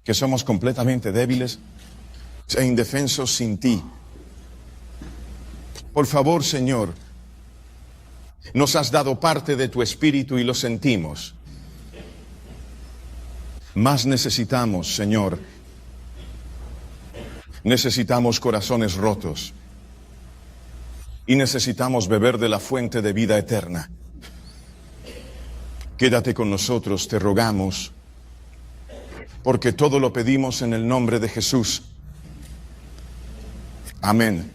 que somos completamente débiles e indefensos sin ti. Por favor, Señor, nos has dado parte de tu Espíritu y lo sentimos. Más necesitamos, Señor, necesitamos corazones rotos y necesitamos beber de la fuente de vida eterna. Quédate con nosotros, te rogamos, porque todo lo pedimos en el nombre de Jesús. Amén.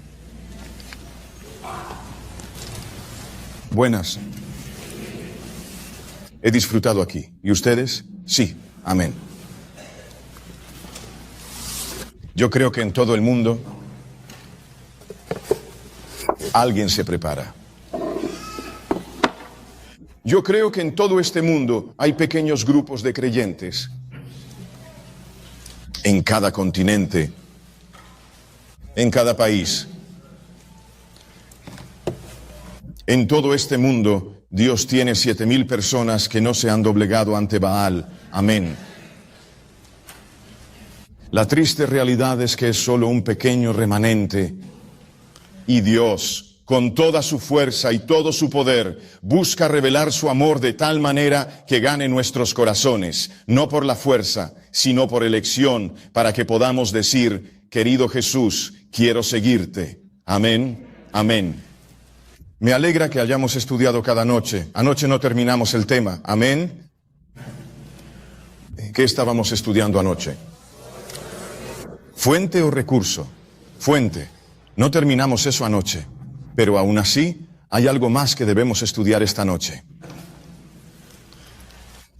Buenas. He disfrutado aquí. ¿Y ustedes? Sí. Amén. Yo creo que en todo el mundo alguien se prepara. Yo creo que en todo este mundo hay pequeños grupos de creyentes. En cada continente, en cada país. En todo este mundo, Dios tiene 7,000 personas que no se han doblegado ante Baal. Amén. La triste realidad es que es solo un pequeño remanente. Y Dios, con toda su fuerza y todo su poder, busca revelar su amor de tal manera que gane nuestros corazones, no por la fuerza, sino por elección, para que podamos decir, querido Jesús, quiero seguirte. Amén. Amén. Me alegra que hayamos estudiado cada noche. Anoche no terminamos el tema. Amén. ¿Qué estábamos estudiando anoche? ¿Fuente o recurso? Fuente. No terminamos eso anoche. Pero aún así, hay algo más que debemos estudiar esta noche.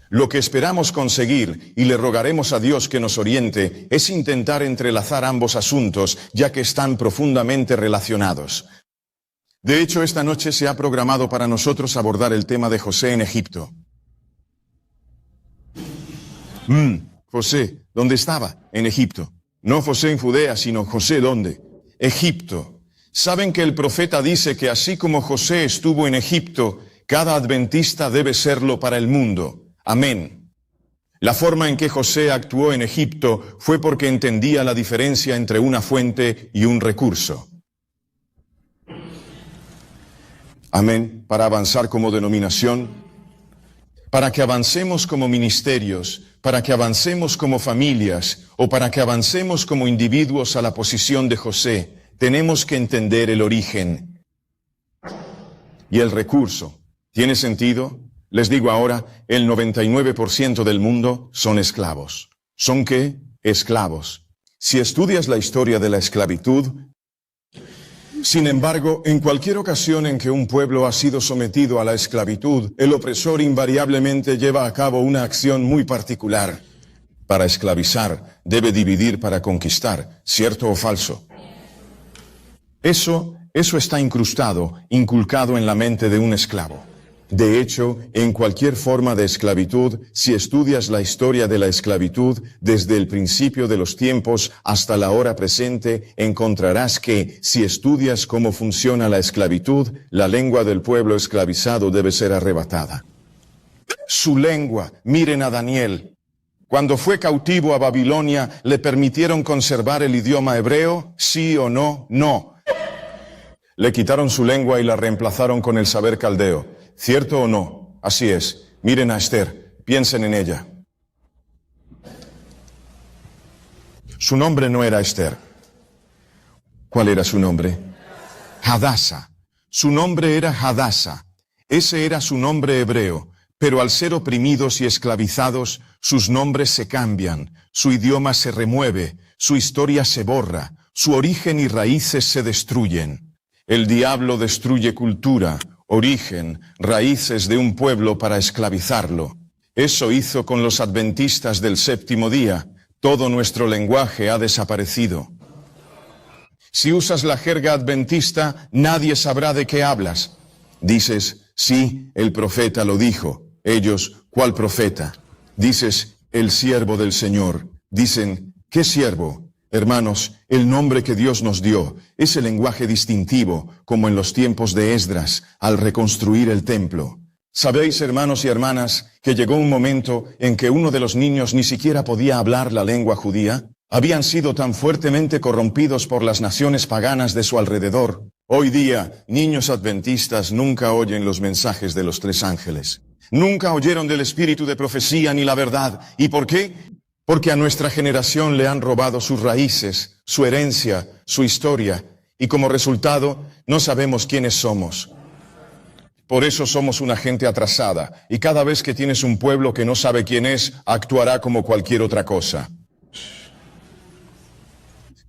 Lo que esperamos conseguir, y le rogaremos a Dios que nos oriente, es intentar entrelazar ambos asuntos, ya que están profundamente relacionados. De hecho, esta noche se ha programado para nosotros abordar el tema de José en Egipto. José, ¿dónde estaba? En Egipto. No José en Judea, sino José, ¿dónde? Egipto. ¿Saben que el profeta dice que así como José estuvo en Egipto, cada adventista debe serlo para el mundo? Amén. La forma en que José actuó en Egipto fue porque entendía la diferencia entre una fuente y un recurso. Amén. Para avanzar como denominación, para que avancemos como ministerios, para que avancemos como familias o para que avancemos como individuos a la posición de José, tenemos que entender el origen y el recurso. ¿Tiene sentido? Les digo ahora, el 99% del mundo son esclavos. ¿Son qué? Esclavos. Si estudias la historia de la esclavitud, sin embargo, en cualquier ocasión en que un pueblo ha sido sometido a la esclavitud, el opresor invariablemente lleva a cabo una acción muy particular. Para esclavizar, debe dividir para conquistar, ¿cierto o falso? Eso está incrustado, inculcado en la mente de un esclavo. De hecho, en cualquier forma de esclavitud, si estudias la historia de la esclavitud desde el principio de los tiempos hasta la hora presente, encontrarás que, si estudias cómo funciona la esclavitud, la lengua del pueblo esclavizado debe ser arrebatada. Su lengua, miren a Daniel. Cuando fue cautivo a Babilonia, ¿le permitieron conservar el idioma hebreo? ¿Sí o no? No. Le quitaron su lengua y la reemplazaron con el saber caldeo. ¿Cierto o no? Así es. Miren a Esther, piensen en ella. Su nombre no era Esther. ¿Cuál era su nombre? Hadasa. Su nombre era Hadasa. Ese era su nombre hebreo. Pero al ser oprimidos y esclavizados, sus nombres se cambian, su idioma se remueve, su historia se borra, su origen y raíces se destruyen. El diablo destruye cultura, origen, raíces de un pueblo para esclavizarlo. Eso hizo con los adventistas del séptimo día. Todo nuestro lenguaje ha desaparecido. Si usas la jerga adventista, nadie sabrá de qué hablas. Dices, sí, el profeta lo dijo. Ellos, ¿cuál profeta? Dices, el siervo del Señor. Dicen, ¿qué siervo? Hermanos, el nombre que Dios nos dio es el lenguaje distintivo, como en los tiempos de Esdras, al reconstruir el templo. Sabéis, hermanos y hermanas, que llegó un momento en que uno de los niños ni siquiera podía hablar la lengua judía. Habían sido tan fuertemente corrompidos por las naciones paganas de su alrededor. Hoy día, niños adventistas nunca oyen los mensajes de los tres ángeles. Nunca oyeron del espíritu de profecía ni la verdad. ¿Y por qué? Porque a nuestra generación le han robado sus raíces, su herencia, su historia. Y como resultado, no sabemos quiénes somos. Por eso somos una gente atrasada. Y cada vez que tienes un pueblo que no sabe quién es, actuará como cualquier otra cosa.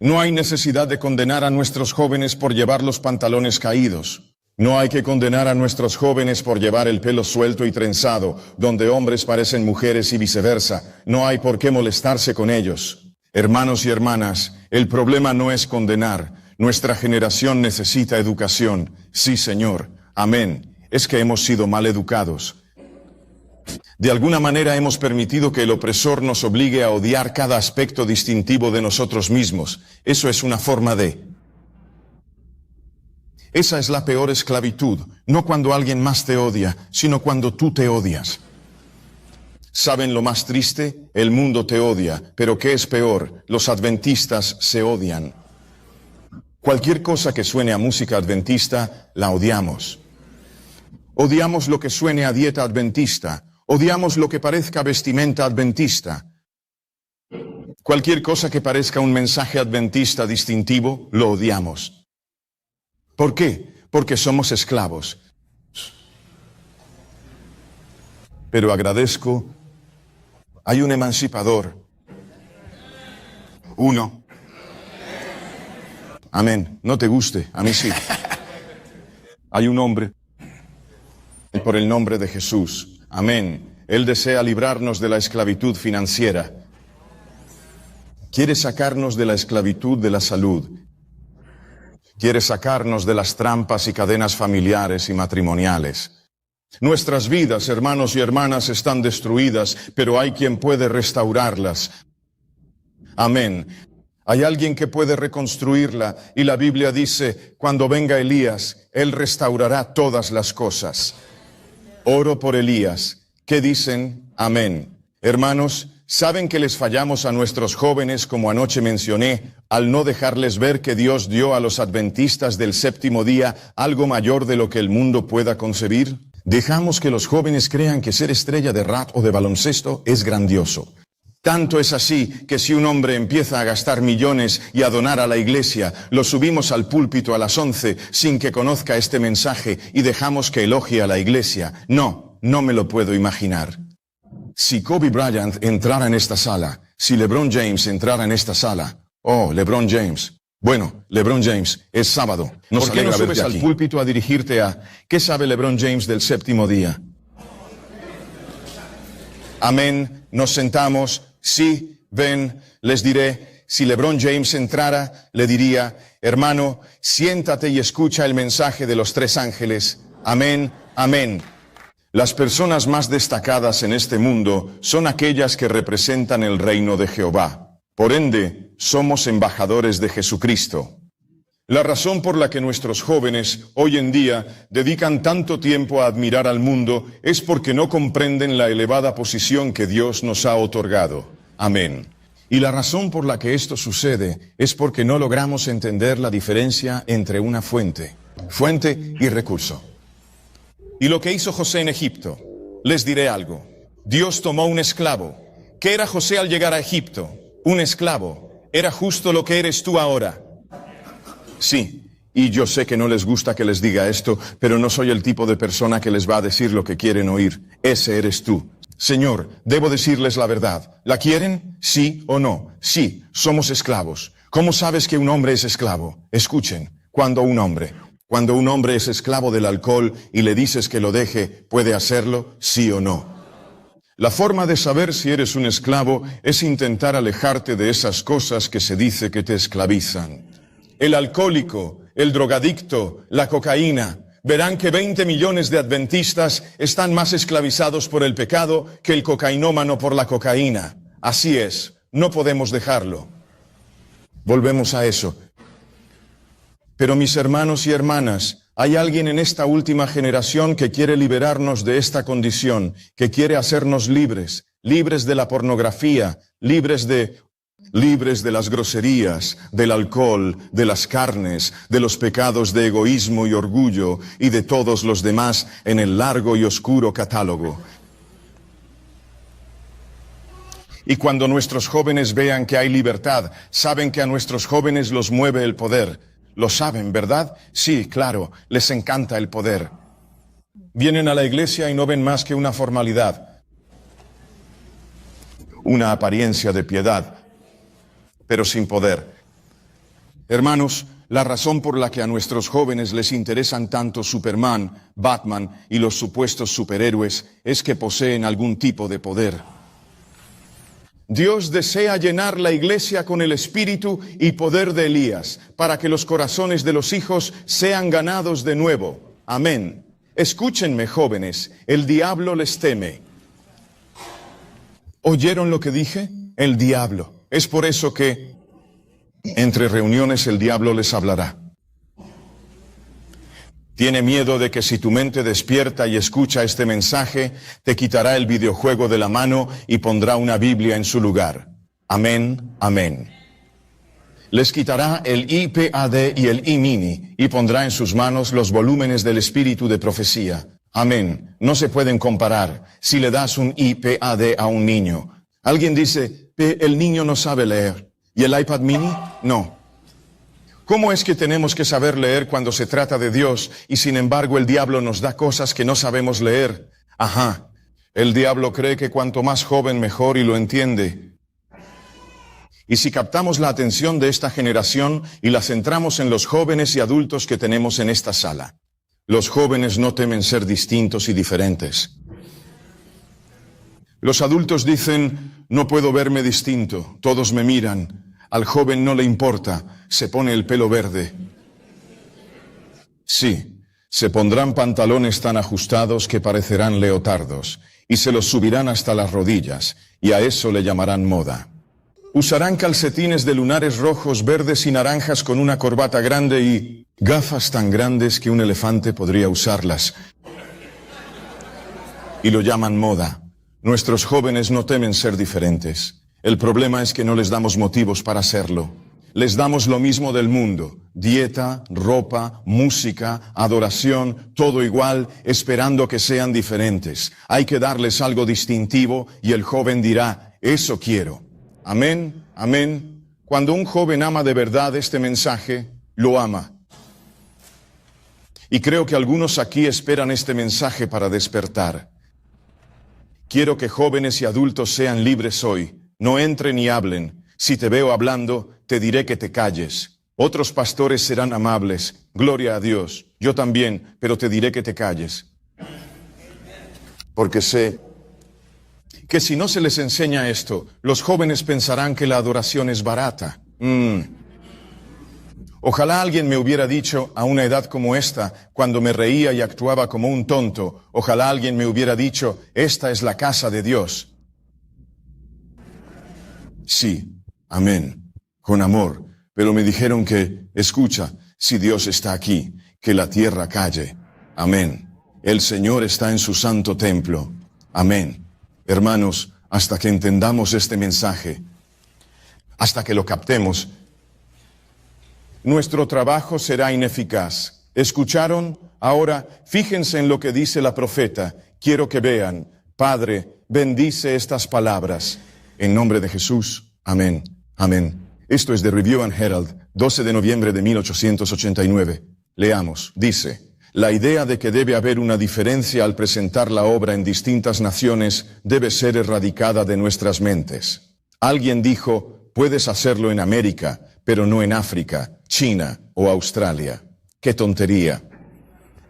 No hay necesidad de condenar a nuestros jóvenes por llevar los pantalones caídos. No hay que condenar a nuestros jóvenes por llevar el pelo suelto y trenzado, donde hombres parecen mujeres y viceversa. No hay por qué molestarse con ellos. Hermanos y hermanas, el problema no es condenar. Nuestra generación necesita educación. Sí, Señor. Amén. Es que hemos sido mal educados. De alguna manera hemos permitido que el opresor nos obligue a odiar cada aspecto distintivo de nosotros mismos. Eso es una forma de... Esa es la peor esclavitud, no cuando alguien más te odia, sino cuando tú te odias. ¿Saben lo más triste? El mundo te odia, pero ¿qué es peor? Los adventistas se odian. Cualquier cosa que suene a música adventista, la odiamos. Odiamos lo que suene a dieta adventista. Odiamos lo que parezca vestimenta adventista. Cualquier cosa que parezca un mensaje adventista distintivo, lo odiamos. ¿Por qué? Porque somos esclavos. Pero agradezco, hay un emancipador. Uno. Amén. No te guste, a mí sí. Hay un hombre, por el nombre de Jesús. Amén. Él desea librarnos de la esclavitud financiera. Quiere sacarnos de la esclavitud de la salud. Quiere sacarnos de las trampas y cadenas familiares y matrimoniales. Nuestras vidas, hermanos y hermanas, están destruidas, pero hay quien puede restaurarlas. Amén. Hay alguien que puede reconstruirla, y la Biblia dice, cuando venga Elías, él restaurará todas las cosas. Oro por Elías. ¿Qué dicen? Amén. Hermanos, ¿saben que les fallamos a nuestros jóvenes, como anoche mencioné, al no dejarles ver que Dios dio a los adventistas del séptimo día algo mayor de lo que el mundo pueda concebir? Dejamos que los jóvenes crean que ser estrella de rap o de baloncesto es grandioso. Tanto es así que si un hombre empieza a gastar millones y a donar a la iglesia, lo subimos al púlpito a las 11 sin que conozca este mensaje y dejamos que elogie a la iglesia. No me lo puedo imaginar. Si Kobe Bryant entrara en esta sala, si LeBron James entrara en esta sala, oh, LeBron James. Bueno, LeBron James, es sábado. ¿Por qué no subes al púlpito a dirigirte a ¿qué sabe LeBron James del séptimo día? Amén, nos sentamos. Sí, ven, les diré, si LeBron James entrara, le diría, hermano, siéntate y escucha el mensaje de los tres ángeles. Amén, amén. Las personas más destacadas en este mundo son aquellas que representan el reino de Jehová. Por ende, somos embajadores de Jesucristo. La razón por la que nuestros jóvenes hoy en día dedican tanto tiempo a admirar al mundo es porque no comprenden la elevada posición que Dios nos ha otorgado. Amén. Y la razón por la que esto sucede es porque no logramos entender la diferencia entre una fuente y recurso. Y lo que hizo José en Egipto, les diré algo. Dios tomó un esclavo. ¿Qué era José al llegar a Egipto? Un esclavo. Era justo lo que eres tú ahora. Sí, y yo sé que no les gusta que les diga esto, pero no soy el tipo de persona que les va a decir lo que quieren oír. Ese eres tú. Señor, debo decirles la verdad. ¿La quieren? ¿Sí o no? Sí, somos esclavos. ¿Cómo sabes que un hombre es esclavo? Escuchen, cuando un hombre es esclavo del alcohol y le dices que lo deje, ¿puede hacerlo? ¿Sí o no? La forma de saber si eres un esclavo es intentar alejarte de esas cosas que se dice que te esclavizan. El alcohólico, el drogadicto, la cocaína. Verán que 20 millones de adventistas están más esclavizados por el pecado que el cocainómano por la cocaína. Así es, no podemos dejarlo. Volvemos a eso. Pero mis hermanos y hermanas, Hay alguien en esta última generación que quiere liberarnos de esta condición, que quiere hacernos libres, libres de la pornografía, libres de las groserías, del alcohol, de las carnes, de los pecados de egoísmo y orgullo y de todos los demás en el largo y oscuro catálogo. Y cuando nuestros jóvenes vean que hay libertad, saben que a nuestros jóvenes los mueve el poder. Lo saben, ¿verdad? Sí, claro, les encanta el poder. Vienen a la iglesia y no ven más que una formalidad, una apariencia de piedad, pero sin poder. Hermanos, la razón por la que a nuestros jóvenes les interesan tanto Superman, Batman y los supuestos superhéroes es que poseen algún tipo de poder. Dios desea llenar la iglesia con el espíritu y poder de Elías, para que los corazones de los hijos sean ganados de nuevo. Amén. Escúchenme, jóvenes, el diablo les teme. ¿Oyeron lo que dije? El diablo. Es por eso que entre reuniones el diablo les hablará. Tiene miedo de que si tu mente despierta y escucha este mensaje, te quitará el videojuego de la mano y pondrá una Biblia en su lugar. Amén, amén. Les quitará el iPad y el iMini y pondrá en sus manos los volúmenes del espíritu de profecía. Amén. No se pueden comparar si le das un iPad a un niño. Alguien dice, el niño no sabe leer. ¿Y el iPad mini? No. ¿Cómo es que tenemos que saber leer cuando se trata de Dios y sin embargo el diablo nos da cosas que no sabemos leer? Ajá, el diablo cree que cuanto más joven mejor y lo entiende. Y si captamos la atención de esta generación y la centramos en los jóvenes y adultos que tenemos en esta sala, los jóvenes no temen ser distintos y diferentes. Los adultos dicen, no puedo verme distinto, todos me miran. Al joven no le importa, se pone el pelo verde. Sí, se pondrán pantalones tan ajustados que parecerán leotardos, y se los subirán hasta las rodillas, y a eso le llamarán moda. Usarán calcetines de lunares rojos, verdes y naranjas con una corbata grande y gafas tan grandes que un elefante podría usarlas. Y lo llaman moda. Nuestros jóvenes no temen ser diferentes. El problema es que no les damos motivos para hacerlo. Les damos lo mismo del mundo, dieta, ropa, música, adoración, todo igual, esperando que sean diferentes. Hay que darles algo distintivo y el joven dirá, eso quiero. Amén, amén. Cuando un joven ama de verdad este mensaje, lo ama. Y creo que algunos aquí esperan este mensaje para despertar. Quiero que jóvenes y adultos sean libres hoy. No entren y hablen. Si te veo hablando, te diré que te calles. Otros pastores serán amables. Gloria a Dios. Yo también, pero te diré que te calles. Porque sé que si no se les enseña esto, los jóvenes pensarán que la adoración es barata. Ojalá alguien me hubiera dicho a una edad como esta, cuando me reía y actuaba como un tonto, ojalá alguien me hubiera dicho, esta es la casa de Dios. Sí, amén, con amor, pero me dijeron que, escucha, si Dios está aquí, que la tierra calle. Amén. El Señor está en su santo templo. Amén. Hermanos, hasta que entendamos este mensaje, hasta que lo captemos, nuestro trabajo será ineficaz. ¿Escucharon? Ahora, fíjense en lo que dice la profeta. Quiero que vean. Padre, bendice estas palabras. En nombre de Jesús. Amén. Amén. Esto es de Review and Herald, 12 de noviembre de 1889. Leamos. Dice, la idea de que debe haber una diferencia al presentar la obra en distintas naciones debe ser erradicada de nuestras mentes. Alguien dijo, puedes hacerlo en América, pero no en África, China o Australia. ¡Qué tontería!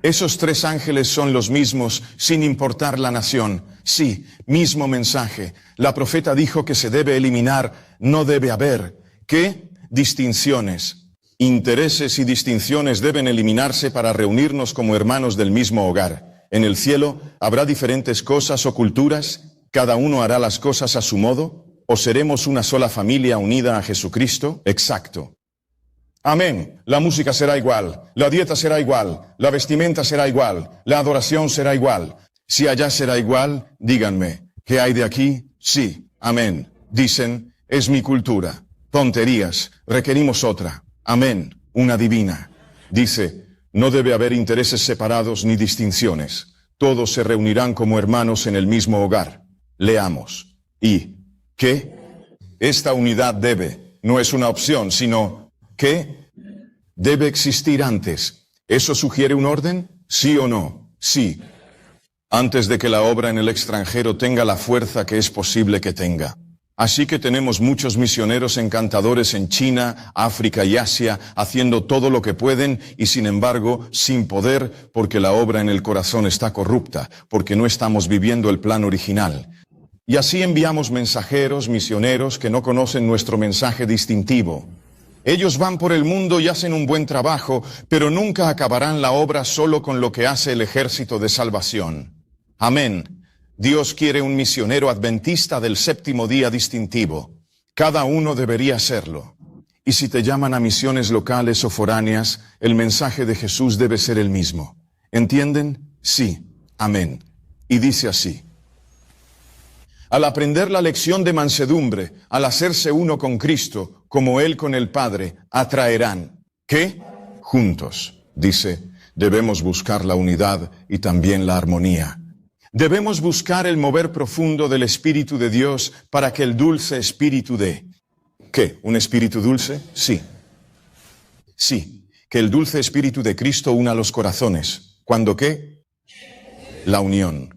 Esos tres ángeles son los mismos, sin importar la nación. Sí, mismo mensaje. La profeta dijo que se debe eliminar, no debe haber. ¿Qué? Distinciones. Intereses y distinciones deben eliminarse para reunirnos como hermanos del mismo hogar. En el cielo, ¿habrá diferentes cosas o culturas? ¿Cada uno hará las cosas a su modo? ¿O seremos una sola familia unida a Jesucristo? Exacto. Amén. La música será igual, la dieta será igual, la vestimenta será igual, la adoración será igual. Si allá será igual, díganme, ¿qué hay de aquí? Sí, amén. Dicen, es mi cultura. Tonterías, requerimos otra. Amén, una divina. Dice, no debe haber intereses separados ni distinciones. Todos se reunirán como hermanos en el mismo hogar. Leamos. ¿Y qué? Esta unidad debe, no es una opción, sino que debe existir antes. ¿Eso sugiere un orden? ¿Sí o no? Sí. Antes de que la obra en el extranjero tenga la fuerza que es posible que tenga. Así que tenemos muchos misioneros encantadores en China, África y Asia, haciendo todo lo que pueden y sin embargo sin poder porque la obra en el corazón está corrupta, porque no estamos viviendo el plan original. Y así enviamos mensajeros, misioneros que no conocen nuestro mensaje distintivo. Ellos van por el mundo y hacen un buen trabajo, pero nunca acabarán la obra solo con lo que hace el ejército de salvación. Amén. Dios quiere un misionero adventista del séptimo día distintivo. Cada uno debería serlo. Y si te llaman a misiones locales o foráneas, el mensaje de Jesús debe ser el mismo. ¿Entienden? Sí. Amén. Y dice así. Al aprender la lección de mansedumbre, al hacerse uno con Cristo, como Él con el Padre, atraerán. ¿Qué? Juntos. Dice, debemos buscar la unidad y también la armonía. Debemos buscar el mover profundo del Espíritu de Dios para que el dulce Espíritu dé. ¿Qué? ¿Un Espíritu dulce? Sí. Sí, que el dulce Espíritu de Cristo una los corazones. ¿Cuándo qué? La unión.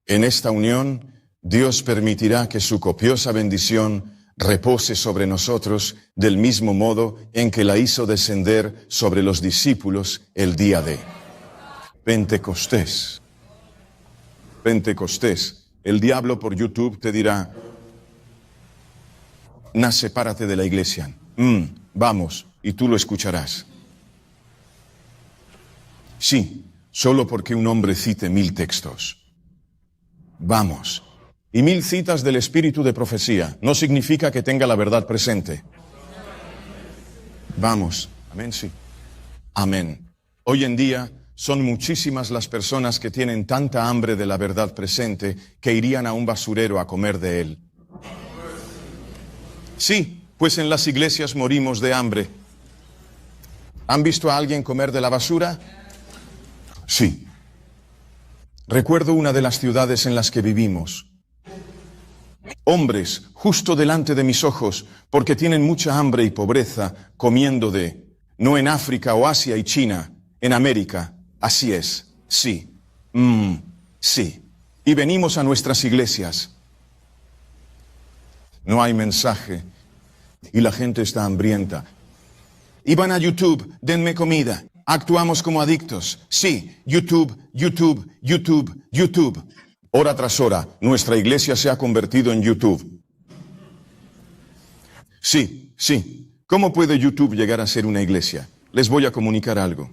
En esta unión, Dios permitirá que su copiosa bendición repose sobre nosotros del mismo modo en que la hizo descender sobre los discípulos el día de Pentecostés. Pentecostés. El diablo por YouTube te dirá, sepárate de la iglesia. Vamos, y tú lo escucharás. Sí, solo porque un hombre cite 1000 textos. Vamos. Y 1000 citas del espíritu de profecía no significa que tenga la verdad presente. Vamos. Amén, sí. Amén. Hoy en día son muchísimas las personas que tienen tanta hambre de la verdad presente que irían a un basurero a comer de él. Sí, pues en las iglesias morimos de hambre. ¿Han visto a alguien comer de la basura? Sí. Recuerdo una de las ciudades en las que vivimos. Hombres, justo delante de mis ojos, porque tienen mucha hambre y pobreza, comiendo no en África o Asia y China, en América. Así es, sí, sí. Y venimos a nuestras iglesias. No hay mensaje y la gente está hambrienta. Y van a YouTube, denme comida. Actuamos como adictos. Sí, YouTube, YouTube, YouTube, YouTube. Hora tras hora, nuestra iglesia se ha convertido en YouTube. Sí, sí. ¿Cómo puede YouTube llegar a ser una iglesia? Les voy a comunicar algo.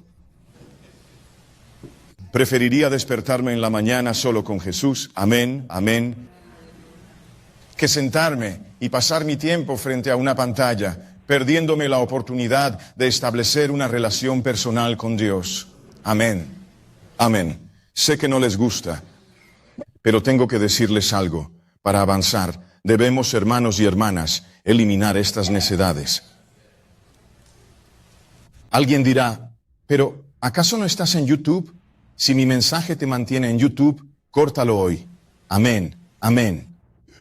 Preferiría despertarme en la mañana solo con Jesús, amén, amén, que sentarme y pasar mi tiempo frente a una pantalla, perdiéndome la oportunidad de establecer una relación personal con Dios. Amén, amén. Sé que no les gusta, pero tengo que decirles algo. Para avanzar, debemos, hermanos y hermanas, eliminar estas necedades. Alguien dirá, pero ¿acaso no estás en YouTube? Si mi mensaje te mantiene en YouTube, córtalo hoy. Amén, amén.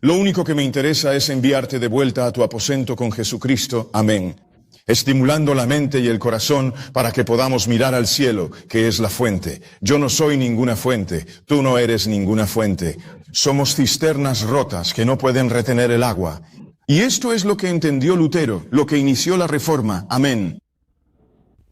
Lo único que me interesa es enviarte de vuelta a tu aposento con Jesucristo. Amén. Estimulando la mente y el corazón para que podamos mirar al cielo, que es la fuente. Yo no soy ninguna fuente, tú no eres ninguna fuente. Somos cisternas rotas que no pueden retener el agua. Y esto es lo que entendió Lutero, lo que inició la Reforma. Amén.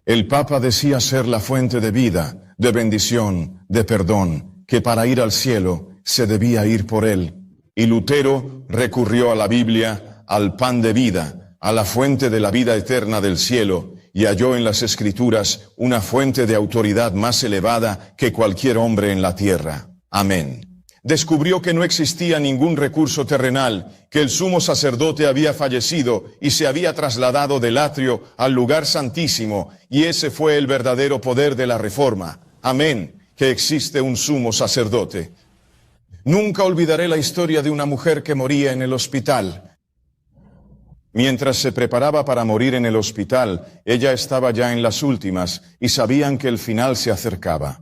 El Papa decía ser la fuente de vida, de bendición, de perdón, que para ir al cielo se debía ir por él. Y Lutero recurrió a la Biblia, al pan de vida, a la fuente de la vida eterna del cielo, y halló en las Escrituras una fuente de autoridad más elevada que cualquier hombre en la tierra. Amén. descubrió que no existía ningún recurso terrenal, que el sumo sacerdote había fallecido y se había trasladado del atrio al lugar santísimo, y ese fue el verdadero poder de la reforma. Amén, que existe un sumo sacerdote. Nunca olvidaré la historia de una mujer que moría en el hospital. Mientras se preparaba para morir en el hospital, ella estaba ya en las últimas y sabían que el final se acercaba.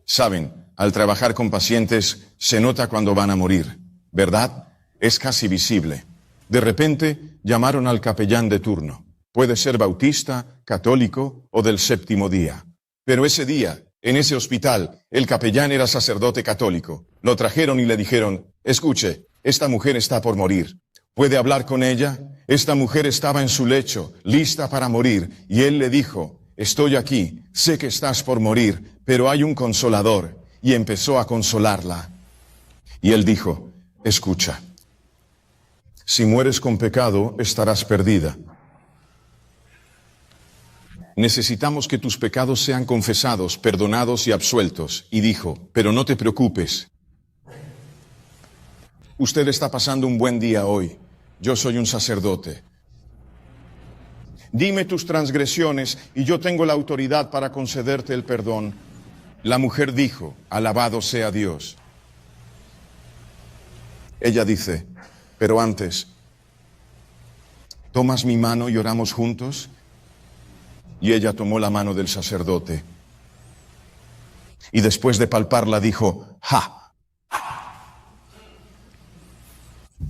Saben, al trabajar con pacientes se nota cuando van a morir, ¿verdad? Es casi visible. De repente llamaron al capellán de turno. Puede ser bautista, católico o del séptimo día. Pero ese día, en ese hospital, el capellán era sacerdote católico. Lo trajeron y le dijeron, escuche, esta mujer está por morir. ¿Puede hablar con ella? Esta mujer estaba en su lecho, lista para morir, y él le dijo, estoy aquí, sé que estás por morir, pero hay un consolador. Y empezó a consolarla. Y él dijo, escucha, si mueres con pecado, estarás perdida. Necesitamos que tus pecados sean confesados, perdonados y absueltos. Y dijo, pero no te preocupes. Usted está pasando un buen día hoy. Yo soy un sacerdote. Dime tus transgresiones y yo tengo la autoridad para concederte el perdón. La mujer dijo, alabado sea Dios. Ella dice, pero antes, ¿tomas mi mano y oramos juntos? Y ella tomó la mano del sacerdote. Y después de palparla dijo, ¡ja!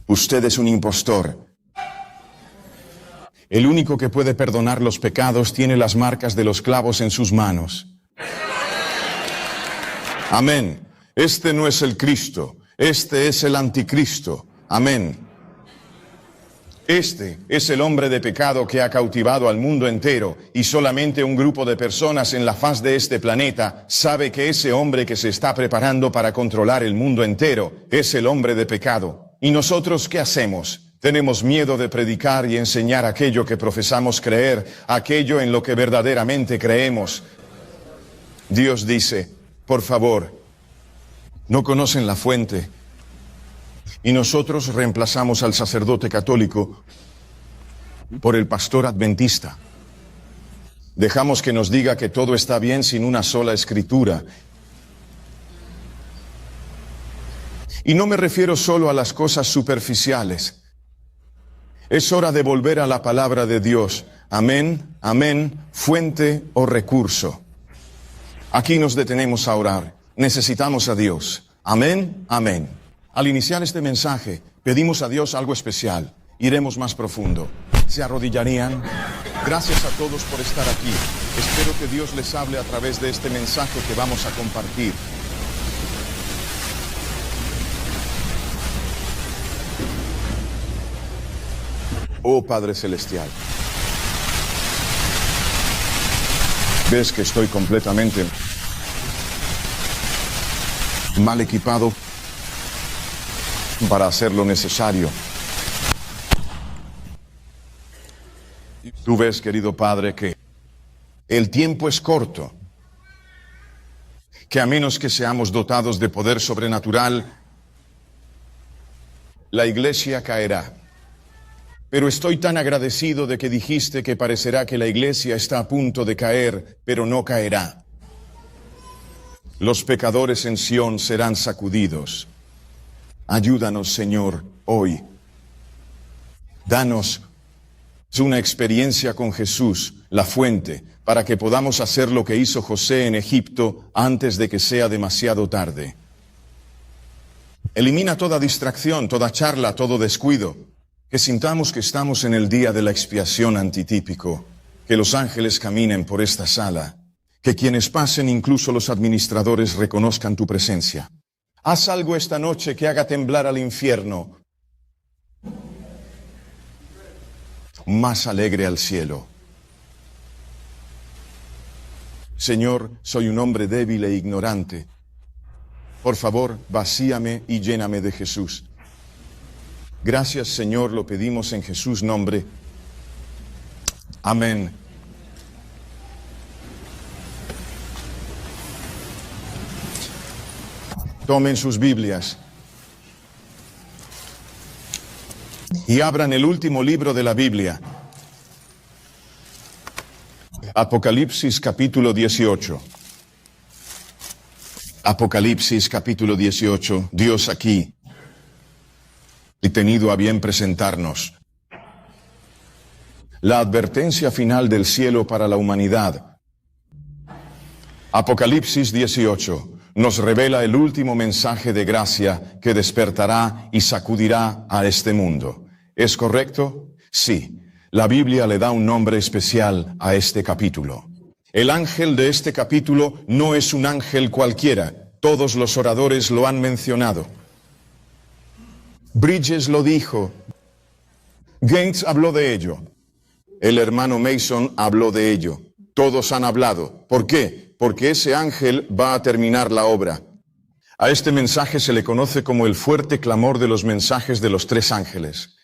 Usted es un impostor. El único que puede perdonar los pecados tiene las marcas de los clavos en sus manos. Amén. Este no es el Cristo, este es el anticristo. Amén. Este es el hombre de pecado que ha cautivado al mundo entero y solamente un grupo de personas en la faz de este planeta sabe que ese hombre que se está preparando para controlar el mundo entero es el hombre de pecado. ¿Y nosotros qué hacemos? Tenemos miedo de predicar y enseñar aquello que profesamos creer, aquello en lo que verdaderamente creemos. Dios dice, por favor, no conocen la fuente. Y nosotros reemplazamos al sacerdote católico por el pastor adventista. Dejamos que nos diga que todo está bien sin una sola escritura. Y no me refiero solo a las cosas superficiales. Es hora de volver a la palabra de Dios. Amén, amén, fuente o recurso. Aquí nos detenemos a orar. Necesitamos a Dios. Amén, amén. Al iniciar este mensaje, pedimos a Dios algo especial. Iremos más profundo. ¿Se arrodillarían? Gracias a todos por estar aquí. Espero que Dios les hable a través de este mensaje que vamos a compartir. Oh Padre Celestial, ves que estoy completamente mal equipado para hacer lo necesario. Tú ves, querido Padre, que el tiempo es corto, que a menos que seamos dotados de poder sobrenatural, la iglesia caerá. Pero estoy tan agradecido de que dijiste que parecerá que la iglesia está a punto de caer, pero no caerá. Los pecadores en Sión serán sacudidos. Ayúdanos, Señor, hoy. Danos una experiencia con Jesús, la fuente, para que podamos hacer lo que hizo José en Egipto antes de que sea demasiado tarde. Elimina toda distracción, toda charla, todo descuido. Que sintamos que estamos en el día de la expiación antitípico, que los ángeles caminen por esta sala, que quienes pasen, incluso los administradores, reconozcan tu presencia. Haz algo esta noche que haga temblar al infierno, más alegre al cielo. Señor, soy un hombre débil e ignorante. Por favor, vacíame y lléname de Jesús. Gracias, Señor, lo pedimos en Jesús' nombre. Amén. Tomen sus Biblias y abran el último libro de la Biblia. Apocalipsis capítulo 18. Apocalipsis capítulo 18. Dios aquí y tenido a bien presentarnos la advertencia final del cielo para la humanidad. Apocalipsis 18 nos revela el último mensaje de gracia que despertará y sacudirá a este mundo. ¿Es correcto? Sí. La Biblia le da un nombre especial a este capítulo. El ángel de este capítulo no es un ángel cualquiera. Todos los oradores lo han mencionado. Bridges lo dijo. Gates habló de ello. El hermano Mason habló de ello. Todos han hablado. ¿Por qué? Porque ese ángel va a terminar la obra. A este mensaje se le conoce como el fuerte clamor de los mensajes de los tres ángeles.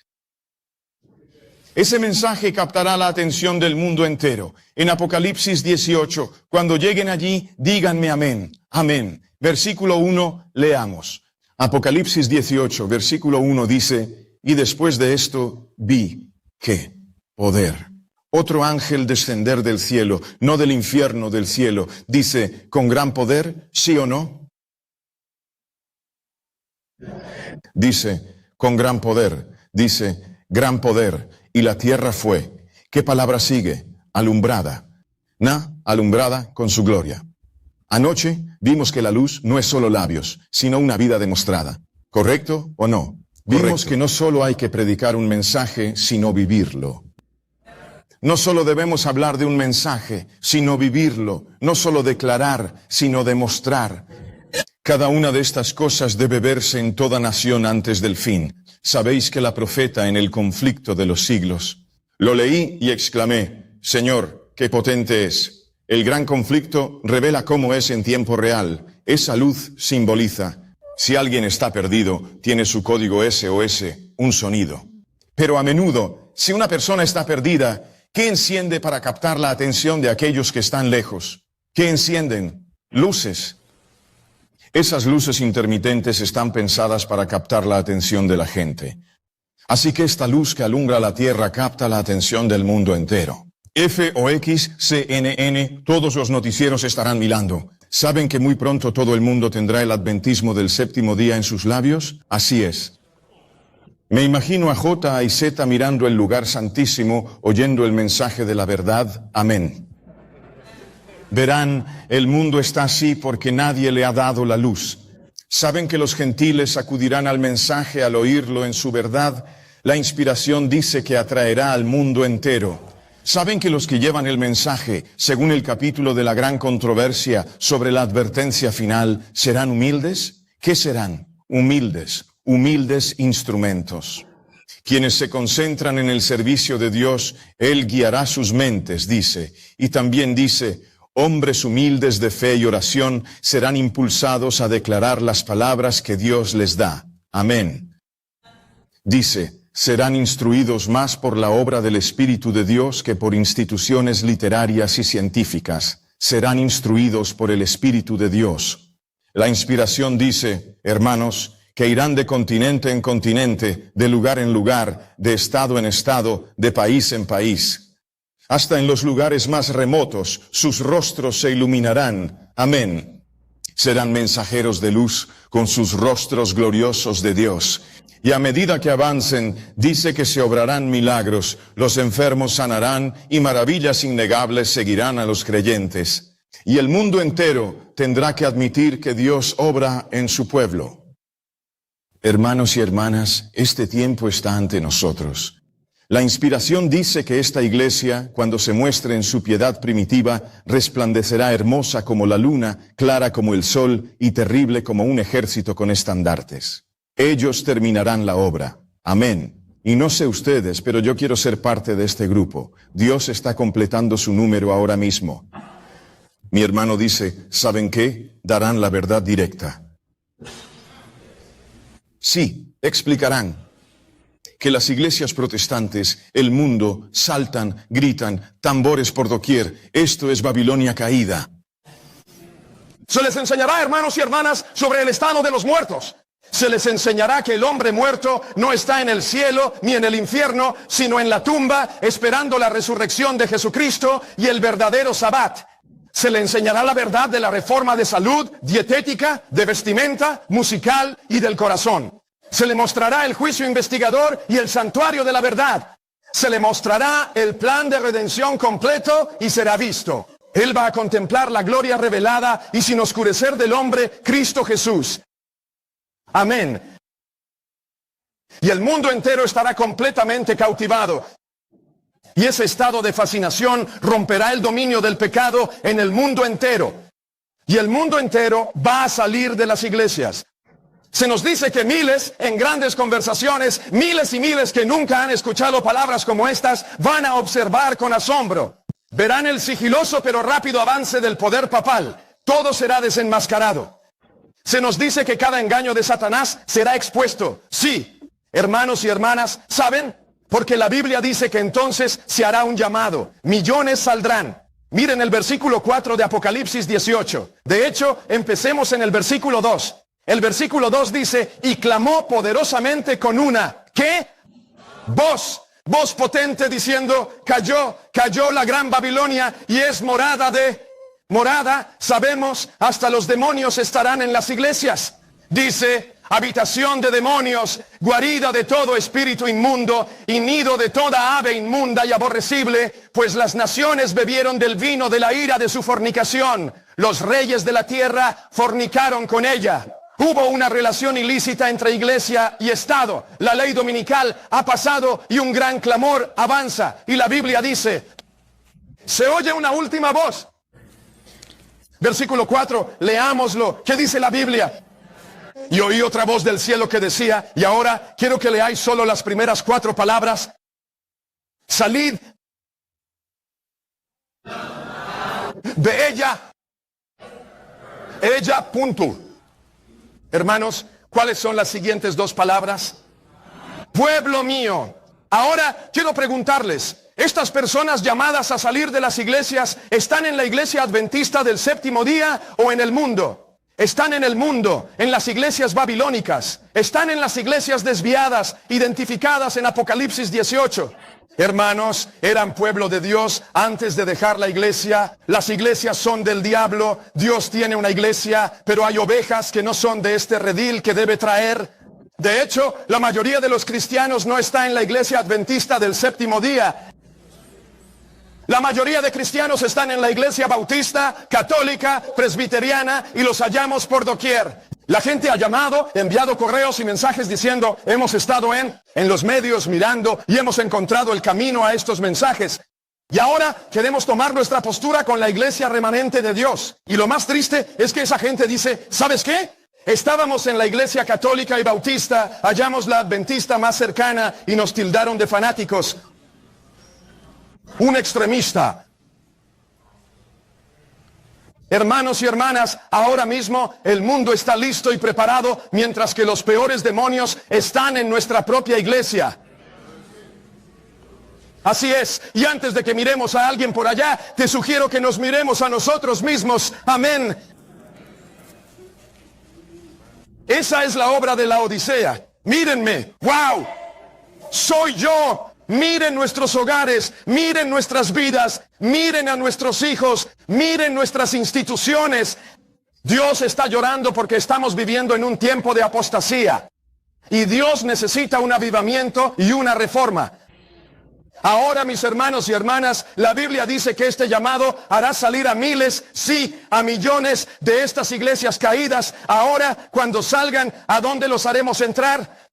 Ese mensaje captará la atención del mundo entero. En Apocalipsis 18, cuando lleguen allí, díganme amén. Amén. Versículo 1, leamos. Apocalipsis 18, versículo 1 dice, y después de esto vi, ¿qué? Poder. Otro ángel descender del cielo, no del infierno, del cielo. Dice, ¿con gran poder? ¿Sí o no? Dice, con gran poder. Dice, gran poder. Y la tierra fue. ¿Qué palabra sigue? Alumbrada. Alumbrada con su gloria. Anoche vimos que la luz no es solo labios, sino una vida demostrada. ¿Correcto o no? Vimos que no solo hay que predicar un mensaje, sino vivirlo. No solo debemos hablar de un mensaje, sino vivirlo. No solo declarar, sino demostrar. Cada una de estas cosas debe verse en toda nación antes del fin. Sabéis que la profeta en el conflicto de los siglos. Lo leí y exclamé, Señor, qué potente es. El gran conflicto revela cómo es en tiempo real. Esa luz simboliza. Si alguien está perdido, tiene su código SOS, un sonido. Pero a menudo, si una persona está perdida, ¿qué enciende para captar la atención de aquellos que están lejos? ¿Qué encienden? Luces. Esas luces intermitentes están pensadas para captar la atención de la gente. Así que esta luz que alumbra la tierra capta la atención del mundo entero. F o X, CNN, todos los noticieros estarán mirando. ¿Saben que muy pronto todo el mundo tendrá el adventismo del séptimo día en sus labios? Así es. Me imagino a J y Z mirando el lugar santísimo, oyendo el mensaje de la verdad. Amén. Verán, el mundo está así porque nadie le ha dado la luz. ¿Saben que los gentiles acudirán al mensaje al oírlo en su verdad? La inspiración dice que atraerá al mundo entero. ¿Saben que los que llevan el mensaje, según el capítulo de la gran controversia sobre la advertencia final, serán humildes? ¿Qué serán? Humildes instrumentos. Quienes se concentran en el servicio de Dios, Él guiará sus mentes, dice. Y también dice, hombres humildes de fe y oración serán impulsados a declarar las palabras que Dios les da. Amén. Dice, serán instruidos más por la obra del Espíritu de Dios que por instituciones literarias y científicas. Serán instruidos por el Espíritu de Dios. La inspiración dice, hermanos, que irán de continente en continente, de lugar en lugar, de estado en estado, de país en país. Hasta en los lugares más remotos, sus rostros se iluminarán. Amén. Serán mensajeros de luz con sus rostros gloriosos de Dios. Y a medida que avancen, dice que se obrarán milagros, los enfermos sanarán y maravillas innegables seguirán a los creyentes. Y el mundo entero tendrá que admitir que Dios obra en su pueblo. Hermanos y hermanas, este tiempo está ante nosotros. La inspiración dice que esta iglesia, cuando se muestre en su piedad primitiva, resplandecerá hermosa como la luna, clara como el sol y terrible como un ejército con estandartes. Ellos terminarán la obra. Amén. Y no sé ustedes, pero yo quiero ser parte de este grupo. Dios está completando su número ahora mismo. Mi hermano dice, ¿saben qué? Darán la verdad directa. Sí, explicarán que las iglesias protestantes, el mundo, saltan, gritan, tambores por doquier. Esto es Babilonia caída. Se les enseñará, hermanos y hermanas, sobre el estado de los muertos. Se les enseñará que el hombre muerto no está en el cielo ni en el infierno, sino en la tumba, esperando la resurrección de Jesucristo y el verdadero Sabbat. Se le enseñará la verdad de la reforma de salud, dietética, de vestimenta, musical y del corazón. Se le mostrará el juicio investigador y el santuario de la verdad. Se le mostrará el plan de redención completo y será visto. Él va a contemplar la gloria revelada y sin oscurecer del hombre, Cristo Jesús. Amén. Y el mundo entero estará completamente cautivado. Y ese estado de fascinación romperá el dominio del pecado en el mundo entero. Y el mundo entero va a salir de las iglesias. Se nos dice que miles, en grandes conversaciones, miles y miles que nunca han escuchado palabras como estas, van a observar con asombro. Verán el sigiloso pero rápido avance del poder papal. Todo será desenmascarado. Se nos dice que cada engaño de Satanás será expuesto. Sí, hermanos y hermanas, ¿saben? Porque la Biblia dice que entonces se hará un llamado. Millones saldrán. Miren el versículo 4 de Apocalipsis 18. De hecho, empecemos en el versículo 2. El versículo 2 dice, y clamó poderosamente con una, ¿qué? Voz potente diciendo, cayó la gran Babilonia y es morada, sabemos, hasta los demonios estarán en las iglesias. Dice, habitación de demonios, guarida de todo espíritu inmundo y nido de toda ave inmunda y aborrecible, pues las naciones bebieron del vino de la ira de su fornicación. Los reyes de la tierra fornicaron con ella. Hubo una relación ilícita entre iglesia y Estado. La ley dominical ha pasado y un gran clamor avanza. Y la Biblia dice, se oye una última voz. Versículo 4, leámoslo. ¿Qué dice la Biblia? Y oí otra voz del cielo que decía, y ahora quiero que leáis solo las primeras 4 palabras. Salid de ella, punto. Hermanos, ¿cuáles son las siguientes 2 palabras? Pueblo mío. Ahora quiero preguntarles, ¿estas personas llamadas a salir de las iglesias están en la iglesia adventista del séptimo día o en el mundo? Están en el mundo, en las iglesias babilónicas. Están en las iglesias desviadas, identificadas en Apocalipsis 18. Hermanos, eran pueblo de Dios antes de dejar la iglesia. Las iglesias son del diablo. Dios tiene una iglesia, pero hay ovejas que no son de este redil que debe traer. De hecho, la mayoría de los cristianos no está en la iglesia adventista del séptimo día. La mayoría de cristianos están en la iglesia bautista, católica, presbiteriana y los hallamos por doquier. La gente ha llamado, enviado correos y mensajes diciendo, hemos estado en los medios mirando y hemos encontrado el camino a estos mensajes. Y ahora queremos tomar nuestra postura con la iglesia remanente de Dios. Y lo más triste es que esa gente dice, ¿sabes qué? Estábamos en la iglesia católica y bautista, hallamos la adventista más cercana y nos tildaron de fanáticos. Un extremista. Hermanos y hermanas, ahora mismo el mundo está listo y preparado, mientras que los peores demonios están en nuestra propia iglesia. Así es, y antes de que miremos a alguien por allá, te sugiero que nos miremos a nosotros mismos. Amén. Esa es la obra de la Odisea. Mírenme, wow, soy yo. Miren nuestros hogares, miren nuestras vidas, miren a nuestros hijos, miren nuestras instituciones. Dios está llorando porque estamos viviendo en un tiempo de apostasía. Y Dios necesita un avivamiento y una reforma. Ahora, mis hermanos y hermanas, la Biblia dice que este llamado hará salir a miles, sí, a millones de estas iglesias caídas. Ahora, cuando salgan, ¿a dónde los haremos entrar?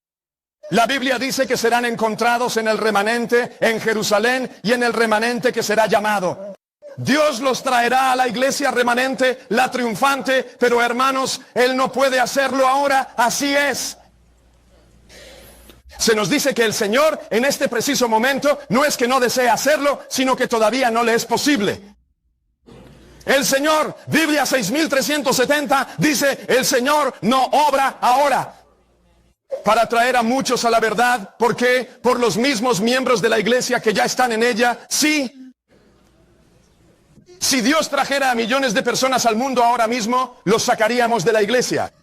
La Biblia dice que serán encontrados en el remanente, en Jerusalén y en el remanente que será llamado. Dios los traerá a la iglesia remanente, la triunfante, pero hermanos, Él no puede hacerlo ahora, así es. Se nos dice que el Señor en este preciso momento no es que no desee hacerlo, sino que todavía no le es posible. El Señor, Biblia 6370, dice, el Señor no obra ahora para traer a muchos a la verdad. ¿Por qué? Por los mismos miembros de la iglesia que ya están en ella. Sí. Si Dios trajera a millones de personas al mundo ahora mismo, los sacaríamos de la iglesia.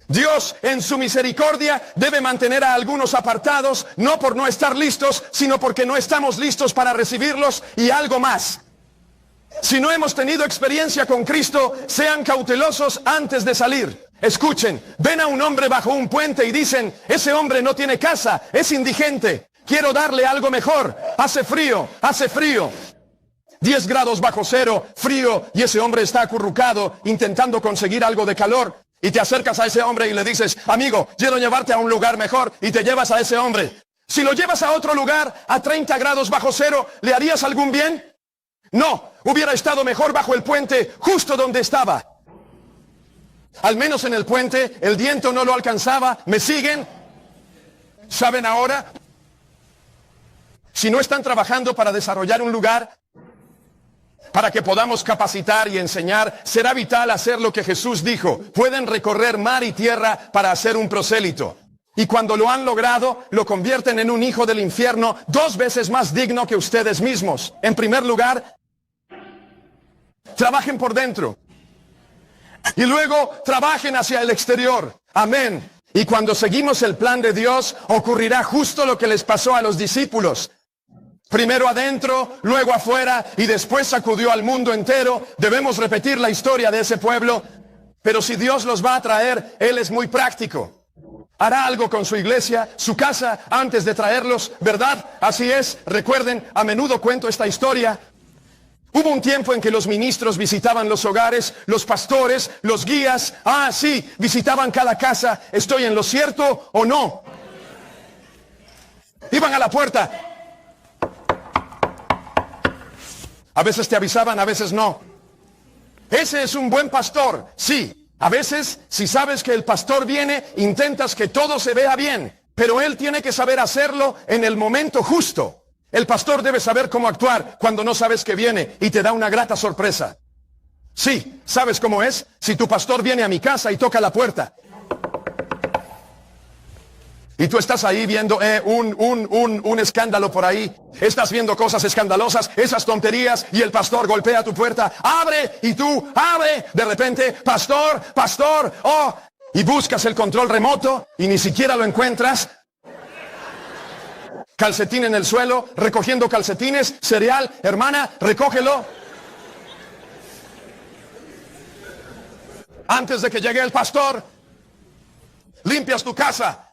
Dios, en su misericordia, debe mantener a algunos apartados, no por no estar listos, sino porque no estamos listos para recibirlos, y algo más. Si no hemos tenido experiencia con Cristo, sean cautelosos antes de salir. Escuchen, ven a un hombre bajo un puente y dicen, ese hombre no tiene casa, es indigente, quiero darle algo mejor, hace frío, 10 grados bajo cero, frío, y ese hombre está acurrucado intentando conseguir algo de calor. Y te acercas a ese hombre y le dices, amigo, quiero llevarte a un lugar mejor, y te llevas a ese hombre. Si lo llevas a otro lugar, a 30 grados bajo cero, ¿le harías algún bien? No, hubiera estado mejor bajo el puente, justo donde estaba. Al menos en el puente, el viento no lo alcanzaba. ¿Me siguen? ¿Saben ahora? Si no están trabajando para desarrollar un lugar, para que podamos capacitar y enseñar, será vital hacer lo que Jesús dijo. Pueden recorrer mar y tierra para hacer un prosélito. Y cuando lo han logrado, lo convierten en un hijo del infierno 2 veces más digno que ustedes mismos. En primer lugar, trabajen por dentro. Y luego trabajen hacia el exterior. Amén. Y cuando seguimos el plan de Dios, ocurrirá justo lo que les pasó a los discípulos. Primero adentro, luego afuera, y después sacudió al mundo entero. Debemos repetir la historia de ese pueblo. Pero si Dios los va a traer, Él es muy práctico. Hará algo con su iglesia, su casa, antes de traerlos, ¿verdad? Así es. Recuerden, a menudo cuento esta historia. Hubo un tiempo en que los ministros visitaban los hogares, los pastores, los guías. Sí, visitaban cada casa. ¿Estoy en lo cierto o no? Iban a la puerta. A veces te avisaban, a veces no. Ese es un buen pastor, sí. A veces, si sabes que el pastor viene, intentas que todo se vea bien. Pero él tiene que saber hacerlo en el momento justo. El pastor debe saber cómo actuar cuando no sabes que viene y te da una grata sorpresa. Sí, ¿sabes cómo es? Si tu pastor viene a mi casa y toca la puerta. Y tú estás ahí viendo un escándalo por ahí. Estás viendo cosas escandalosas, esas tonterías, y el pastor golpea tu puerta. ¡Abre! Y tú, ¡abre! De repente, pastor, ¡oh! Y buscas el control remoto y ni siquiera lo encuentras. Calcetín en el suelo, recogiendo calcetines, cereal, hermana, recógelo. Antes de que llegue el pastor, limpias tu casa.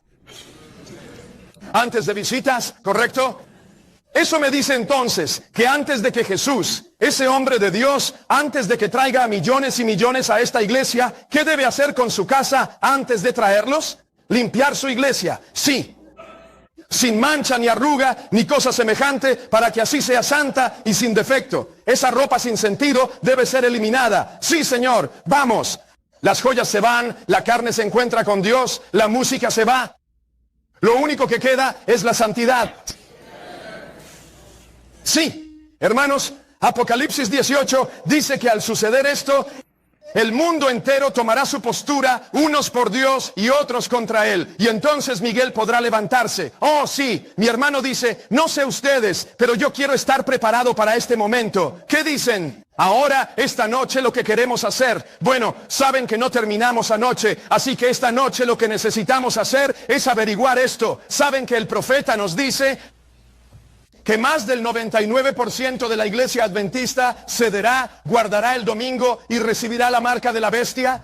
Antes de visitas, ¿correcto? Eso me dice entonces que antes de que Jesús, ese hombre de Dios, antes de que traiga a millones y millones a esta iglesia, ¿qué debe hacer con su casa antes de traerlos? Limpiar su iglesia, sí. Sin mancha ni arruga ni cosa semejante, para que así sea santa y sin defecto. Esa ropa sin sentido debe ser eliminada. Sí, Señor, vamos. Las joyas se van, la carne se encuentra con Dios, la música se va. Lo único que queda es la santidad. Sí, hermanos, Apocalipsis 18 dice que al suceder esto, el mundo entero tomará su postura, unos por Dios y otros contra Él. Y entonces Miguel podrá levantarse. Oh, sí, mi hermano dice, no sé ustedes, pero yo quiero estar preparado para este momento. ¿Qué dicen? Ahora, esta noche, lo que queremos hacer. Bueno, saben que no terminamos anoche, así que esta noche lo que necesitamos hacer es averiguar esto. Saben que el profeta nos dice que más del 99% de la iglesia adventista cederá, guardará el domingo y recibirá la marca de la bestia.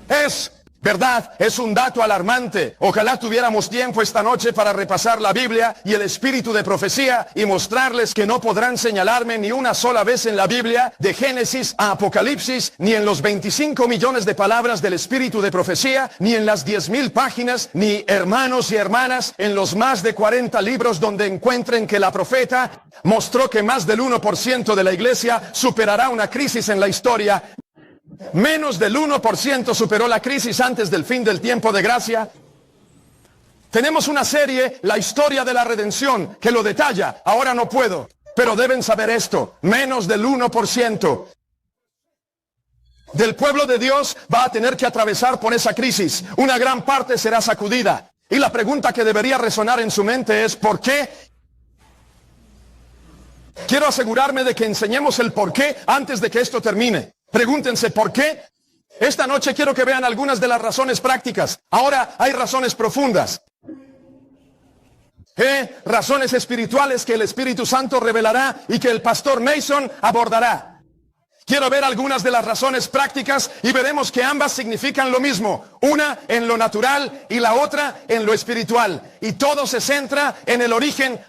Es verdad, es un dato alarmante. Ojalá tuviéramos tiempo esta noche para repasar la Biblia y el espíritu de profecía y mostrarles que no podrán señalarme ni una sola vez en la Biblia, de Génesis a Apocalipsis, ni en los 25 millones de palabras del espíritu de profecía, ni en las 10,000 páginas, ni hermanos y hermanas, en los más de 40 libros donde encuentren que la profeta mostró que más del 1% de la iglesia superará una crisis en la historia. Menos del 1% superó la crisis antes del fin del tiempo de gracia. Tenemos una serie, La historia de la redención, que lo detalla. Ahora no puedo, pero deben saber esto. Menos del 1% del pueblo de Dios va a tener que atravesar por esa crisis. Una gran parte será sacudida. Y la pregunta que debería resonar en su mente es, ¿por qué? Quiero asegurarme de que enseñemos el por qué antes de que esto termine. Pregúntense ¿por qué? Esta noche quiero que vean algunas de las razones prácticas. Ahora hay razones profundas. Razones espirituales que el Espíritu Santo revelará y que el pastor Mason abordará. Quiero ver algunas de las razones prácticas y veremos que ambas significan lo mismo. Una en lo natural y la otra en lo espiritual. Y todo se centra en el origen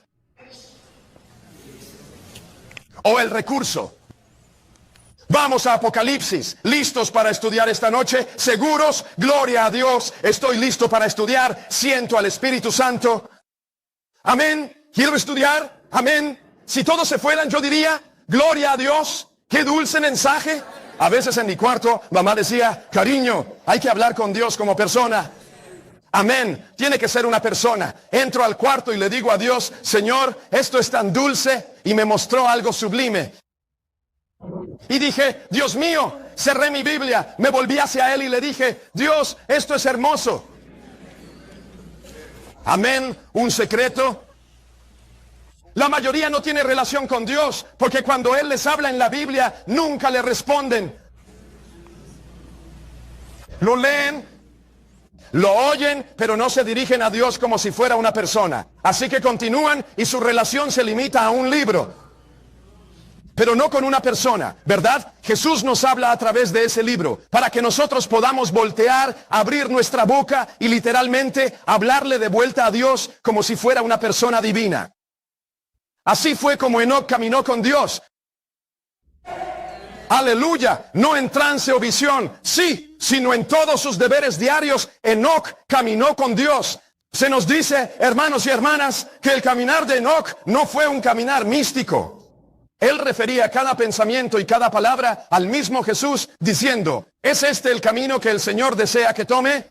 o el recurso. Vamos a Apocalipsis, listos para estudiar esta noche, seguros, gloria a Dios, estoy listo para estudiar, siento al Espíritu Santo. Amén, quiero estudiar, amén. Si todos se fueran yo diría, gloria a Dios, qué dulce mensaje. A veces en mi cuarto mamá decía, cariño, hay que hablar con Dios como persona. Amén, tiene que ser una persona. Entro al cuarto y le digo a Dios, Señor, esto es tan dulce, y me mostró algo sublime. Y dije, Dios mío, cerré mi Biblia, me volví hacia Él y le dije, Dios, esto es hermoso. Amén, un secreto. La mayoría no tiene relación con Dios, porque cuando Él les habla en la Biblia, nunca le responden. Lo leen, lo oyen, pero no se dirigen a Dios como si fuera una persona. Así que continúan y su relación se limita a un libro. Pero no con una persona, ¿verdad? Jesús nos habla a través de ese libro, para que nosotros podamos voltear, abrir nuestra boca y literalmente hablarle de vuelta a Dios como si fuera una persona divina. Así fue como Enoc caminó con Dios. Aleluya, no en trance o visión, sí, sino en todos sus deberes diarios, Enoc caminó con Dios. Se nos dice, hermanos y hermanas, que el caminar de Enoc no fue un caminar místico. Él refería cada pensamiento y cada palabra al mismo Jesús, diciendo, ¿es este el camino que el Señor desea que tome?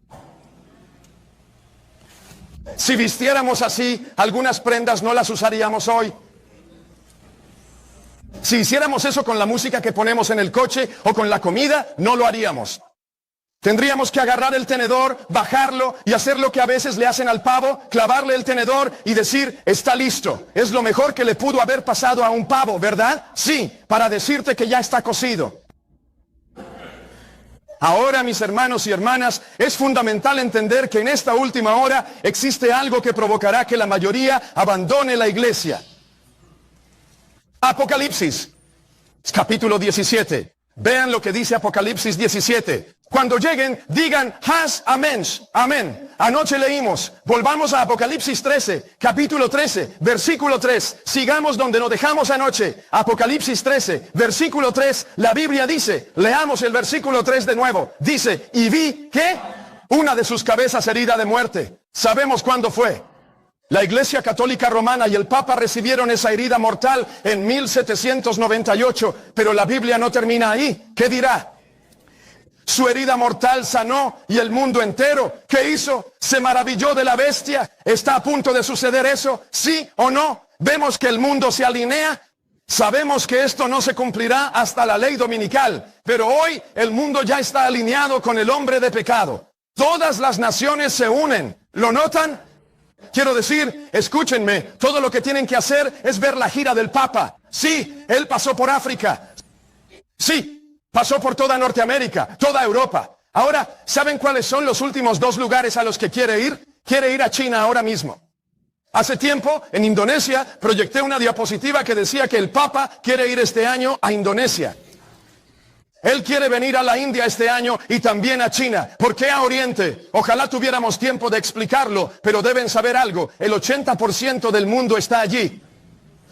Si vistiéramos así, algunas prendas no las usaríamos hoy. Si hiciéramos eso con la música que ponemos en el coche o con la comida, no lo haríamos. Tendríamos que agarrar el tenedor, bajarlo y hacer lo que a veces le hacen al pavo, clavarle el tenedor y decir, está listo. Es lo mejor que le pudo haber pasado a un pavo, ¿verdad? Sí, para decirte que ya está cocido. Ahora, mis hermanos y hermanas, es fundamental entender que en esta última hora existe algo que provocará que la mayoría abandone la iglesia. Apocalipsis, capítulo 17. Vean lo que dice Apocalipsis 17. Cuando lleguen, digan, has, amén, amén. Anoche leímos, volvamos a Apocalipsis 13, capítulo 13, versículo 3. Sigamos donde nos dejamos anoche. Apocalipsis 13, versículo 3, la Biblia dice, leamos el versículo 3 de nuevo. Dice, y vi, ¿qué? Una de sus cabezas herida de muerte. ¿Sabemos cuándo fue? La Iglesia Católica Romana y el Papa recibieron esa herida mortal en 1798, pero la Biblia no termina ahí. ¿Qué dirá? Su herida mortal sanó y el mundo entero, ¿qué hizo? Se maravilló de la bestia. ¿Está a punto de suceder eso? ¿Sí o no? Vemos que el mundo se alinea. Sabemos que esto no se cumplirá hasta la ley dominical, pero hoy el mundo ya está alineado con el hombre de pecado. Todas las naciones se unen. ¿Lo notan? Quiero decir, escúchenme, todo lo que tienen que hacer es ver la gira del Papa. Sí, él pasó por África. Sí, pasó por toda Norteamérica, toda Europa. Ahora, ¿saben cuáles son los últimos 2 lugares a los que quiere ir? Quiere ir a China ahora mismo. Hace tiempo, en Indonesia, proyecté una diapositiva que decía que el Papa quiere ir este año a Indonesia. Él quiere venir a la India este año y también a China. ¿Por qué a Oriente? Ojalá tuviéramos tiempo de explicarlo, pero deben saber algo. El 80% del mundo está allí.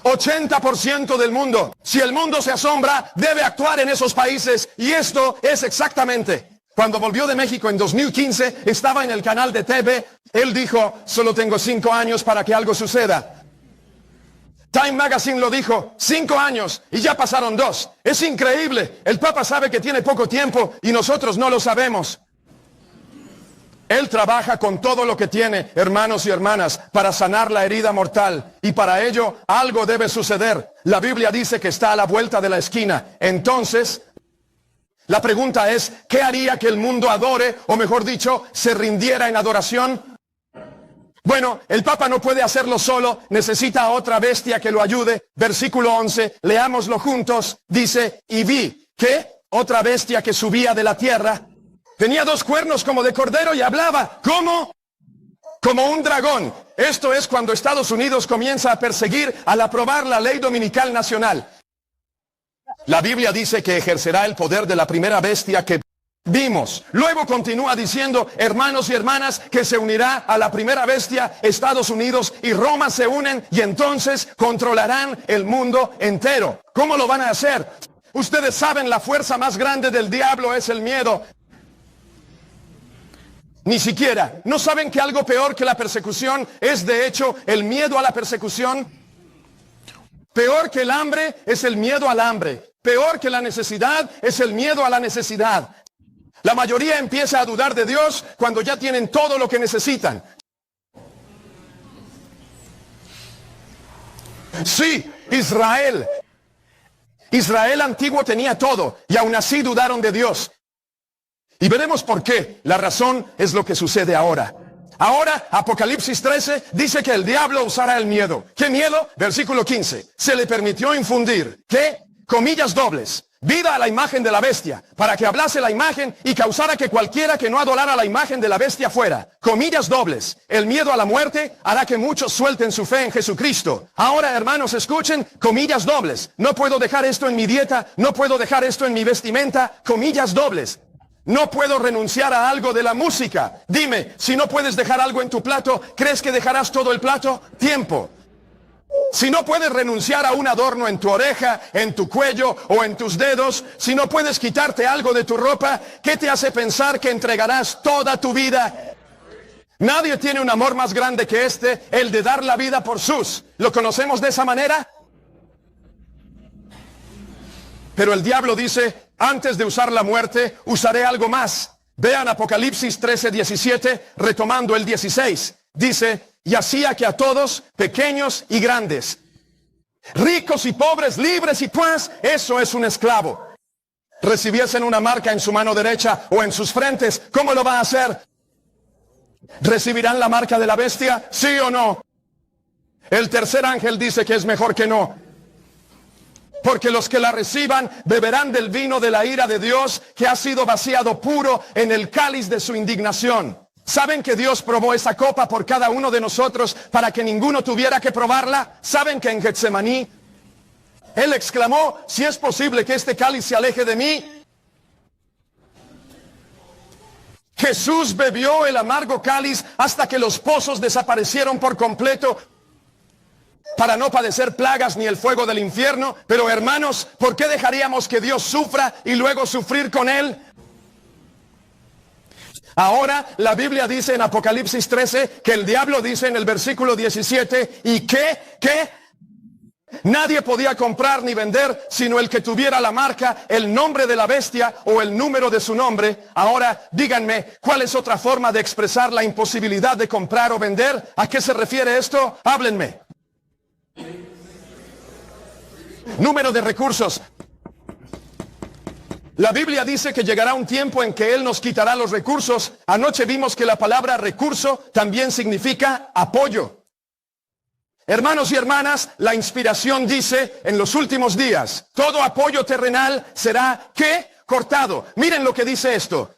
80% del mundo. Si el mundo se asombra, debe actuar en esos países. Y esto es exactamente. Cuando volvió de México en 2015, estaba en el canal de TV. Él dijo, solo tengo 5 años para que algo suceda. Time Magazine lo dijo, 5 años y ya pasaron 2. Es increíble. El Papa sabe que tiene poco tiempo y nosotros no lo sabemos. Él trabaja con todo lo que tiene, hermanos y hermanas, para sanar la herida mortal. Y para ello, algo debe suceder. La Biblia dice que está a la vuelta de la esquina. Entonces, la pregunta es, ¿qué haría que el mundo adore, o mejor dicho, se rindiera en adoración? Bueno, el Papa no puede hacerlo solo, necesita a otra bestia que lo ayude. Versículo 11, leámoslo juntos, dice, y vi, ¿qué? Otra bestia que subía de la tierra. Tenía 2 cuernos como de cordero y hablaba, ¿cómo? Como un dragón. Esto es cuando Estados Unidos comienza a perseguir al aprobar la ley dominical nacional. La Biblia dice que ejercerá el poder de la primera bestia que vimos. Luego continúa diciendo, hermanos y hermanas, que se unirá a la primera bestia. Estados Unidos y Roma se unen y entonces controlarán el mundo entero. ¿Cómo lo van a hacer? Ustedes saben, la fuerza más grande del diablo es el miedo. Ni siquiera, ¿no saben que algo peor que la persecución es de hecho el miedo a la persecución? Peor que el hambre es el miedo al hambre. Peor que la necesidad es el miedo a la necesidad. La mayoría empieza a dudar de Dios cuando ya tienen todo lo que necesitan. Sí, Israel antiguo tenía todo y aún así dudaron de Dios. Y veremos por qué. La razón es lo que sucede ahora. Ahora, Apocalipsis 13 dice que el diablo usará el miedo. ¿Qué miedo? Versículo 15. Se le permitió infundir, ¿qué? Comillas dobles. Vida a la imagen de la bestia, para que hablase la imagen y causara que cualquiera que no adorara la imagen de la bestia fuera. Comillas dobles. El miedo a la muerte hará que muchos suelten su fe en Jesucristo. Ahora, hermanos, escuchen, comillas dobles. No puedo dejar esto en mi dieta, no puedo dejar esto en mi vestimenta. Comillas dobles. No puedo renunciar a algo de la música. Dime, si no puedes dejar algo en tu plato, ¿crees que dejarás todo el plato? Tiempo. Si no puedes renunciar a un adorno en tu oreja, en tu cuello o en tus dedos, si no puedes quitarte algo de tu ropa, ¿qué te hace pensar que entregarás toda tu vida? Nadie tiene un amor más grande que este, el de dar la vida por sus. ¿Lo conocemos de esa manera? Pero el diablo dice, antes de usar la muerte, usaré algo más. Vean Apocalipsis 13:17, retomando el 16. Dice, y hacía que a todos, pequeños y grandes, ricos y pobres, libres y pues, eso es un esclavo, recibiesen una marca en su mano derecha o en sus frentes. ¿Cómo lo va a hacer? ¿Recibirán la marca de la bestia? ¿Sí o no? El tercer ángel dice que es mejor que no. Porque los que la reciban beberán del vino de la ira de Dios, que ha sido vaciado puro en el cáliz de su indignación. ¿Saben que Dios probó esa copa por cada uno de nosotros para que ninguno tuviera que probarla? ¿Saben que en Getsemaní Él exclamó, si es posible que este cáliz se aleje de mí? Jesús bebió el amargo cáliz hasta que los pozos desaparecieron por completo, para no padecer plagas ni el fuego del infierno. Pero hermanos, ¿por qué dejaríamos que Dios sufra y luego sufrir con Él? Ahora la Biblia dice en Apocalipsis 13 que el diablo dice en el versículo 17, ¿y qué? Nadie podía comprar ni vender sino el que tuviera la marca, el nombre de la bestia o el número de su nombre. Ahora díganme, ¿cuál es otra forma de expresar la imposibilidad de comprar o vender? ¿A qué se refiere esto? Háblenme. Número de recursos. La Biblia dice que llegará un tiempo en que Él nos quitará los recursos. Anoche vimos que la palabra recurso también significa apoyo. Hermanos y hermanas, la inspiración dice, en los últimos días, todo apoyo terrenal será, ¿qué? Cortado. Miren lo que dice esto.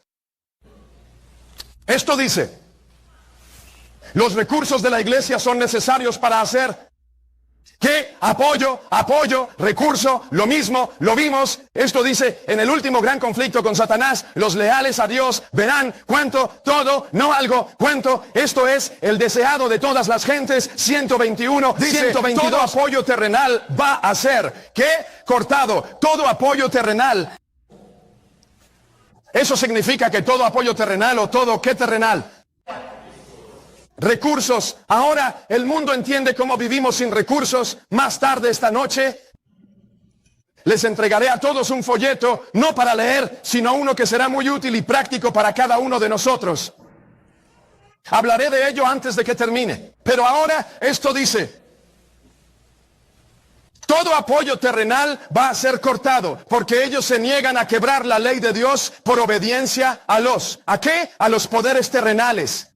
Esto dice, los recursos de la iglesia son necesarios para hacer, ¿qué? Apoyo, recurso, lo mismo, lo vimos. Esto dice, en el último gran conflicto con Satanás, los leales a Dios verán cuánto, todo, no algo, cuánto. Esto es el deseado de todas las gentes. 121, dice, 122. Todo apoyo terrenal va a ser, ¿qué? Cortado. Todo apoyo terrenal. Eso significa que todo apoyo terrenal o todo, ¿qué terrenal? Recursos. Ahora el mundo entiende cómo vivimos sin recursos. Más tarde esta noche les entregaré a todos un folleto, no para leer, sino uno que será muy útil y práctico para cada uno de nosotros. Hablaré de ello antes de que termine. Pero ahora esto dice, todo apoyo terrenal va a ser cortado, porque ellos se niegan a quebrar la ley de Dios por obediencia a ¿a qué? A los poderes terrenales.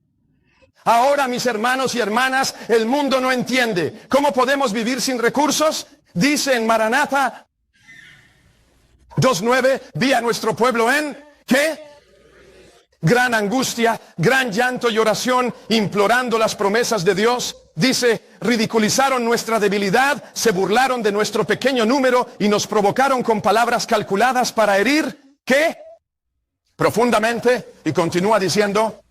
Ahora, mis hermanos y hermanas, el mundo no entiende. ¿Cómo podemos vivir sin recursos? Dice en Maranatha 2:9, vi a nuestro pueblo en, ¿qué? Gran angustia, gran llanto y oración, implorando las promesas de Dios. Dice, ridiculizaron nuestra debilidad, se burlaron de nuestro pequeño número y nos provocaron con palabras calculadas para herir, ¿qué? Profundamente. Y continúa diciendo,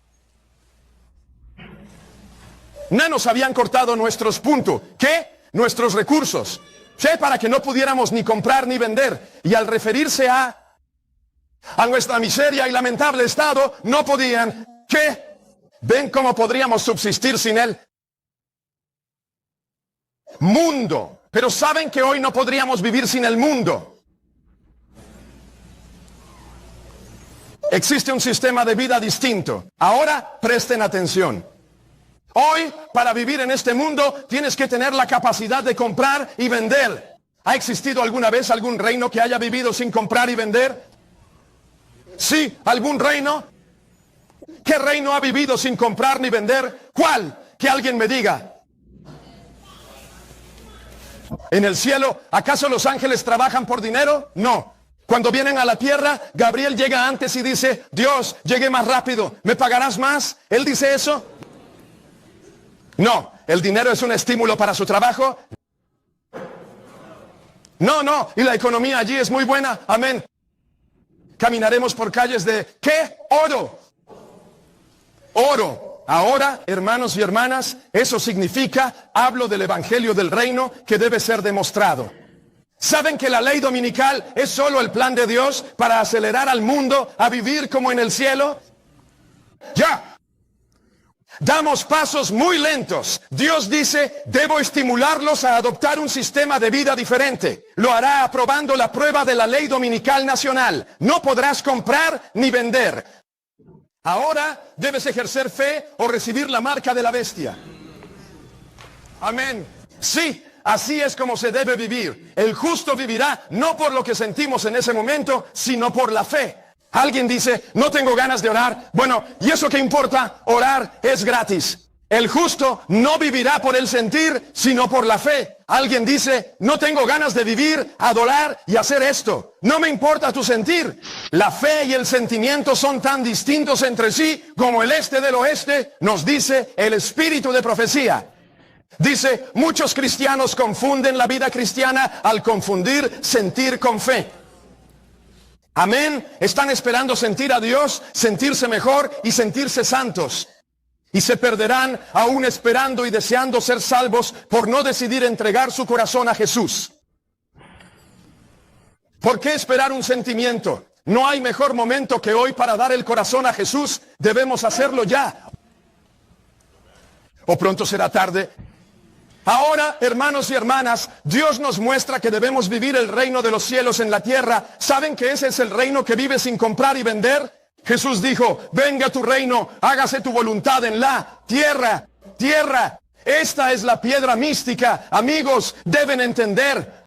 no nos habían cortado nuestros puntos, ¿qué? Nuestros recursos, ¿sí? Para que no pudiéramos ni comprar ni vender. Y al referirse a nuestra miseria y lamentable estado, no podían, ¿qué? ¿Ven cómo podríamos subsistir sin él? Mundo. Pero ¿saben que hoy no podríamos vivir sin el mundo? Existe un sistema de vida distinto. Ahora presten atención. Hoy, para vivir en este mundo, tienes que tener la capacidad de comprar y vender. ¿Ha existido alguna vez algún reino que haya vivido sin comprar y vender? Sí, algún reino. ¿Qué reino ha vivido sin comprar ni vender? ¿Cuál? Que alguien me diga. ¿En el cielo, acaso los ángeles trabajan por dinero? No. Cuando vienen a la tierra, Gabriel llega antes y dice, Dios, llegué más rápido, ¿me pagarás más? ¿Él dice eso? No. ¿El dinero es un estímulo para su trabajo? No. Y la economía allí es muy buena. Amén. Caminaremos por calles de, ¿qué? Oro. Oro. Ahora, hermanos y hermanas, eso significa, hablo del evangelio del reino que debe ser demostrado. ¿Saben que la ley dominical es solo el plan de Dios para acelerar al mundo a vivir como en el cielo? Ya. Damos pasos muy lentos. Dios dice, debo estimularlos a adoptar un sistema de vida diferente. Lo hará aprobando la prueba de la ley dominical nacional. No podrás comprar ni vender. Ahora debes ejercer fe o recibir la marca de la bestia. Amén. Sí, así es como se debe vivir. El justo vivirá no por lo que sentimos en ese momento, sino por la fe. Alguien dice, no tengo ganas de orar. Bueno, ¿y eso qué importa? Orar es gratis. El justo no vivirá por el sentir, sino por la fe. Alguien dice, no tengo ganas de vivir, adorar y hacer esto. No me importa tu sentir. La fe y el sentimiento son tan distintos entre sí como el este del oeste, nos dice el espíritu de profecía. Dice, muchos cristianos confunden la vida cristiana al confundir sentir con fe. Amén. Están esperando sentir a Dios, sentirse mejor y sentirse santos. Y se perderán aún esperando y deseando ser salvos por no decidir entregar su corazón a Jesús. ¿Por qué esperar un sentimiento? No hay mejor momento que hoy para dar el corazón a Jesús. Debemos hacerlo ya. O pronto será tarde. Ahora, hermanos y hermanas, Dios nos muestra que debemos vivir el reino de los cielos en la tierra. ¿Saben que ese es el reino que vive sin comprar y vender? Jesús dijo, venga tu reino, hágase tu voluntad en la tierra. Tierra, esta es la piedra mística. Amigos, deben entender.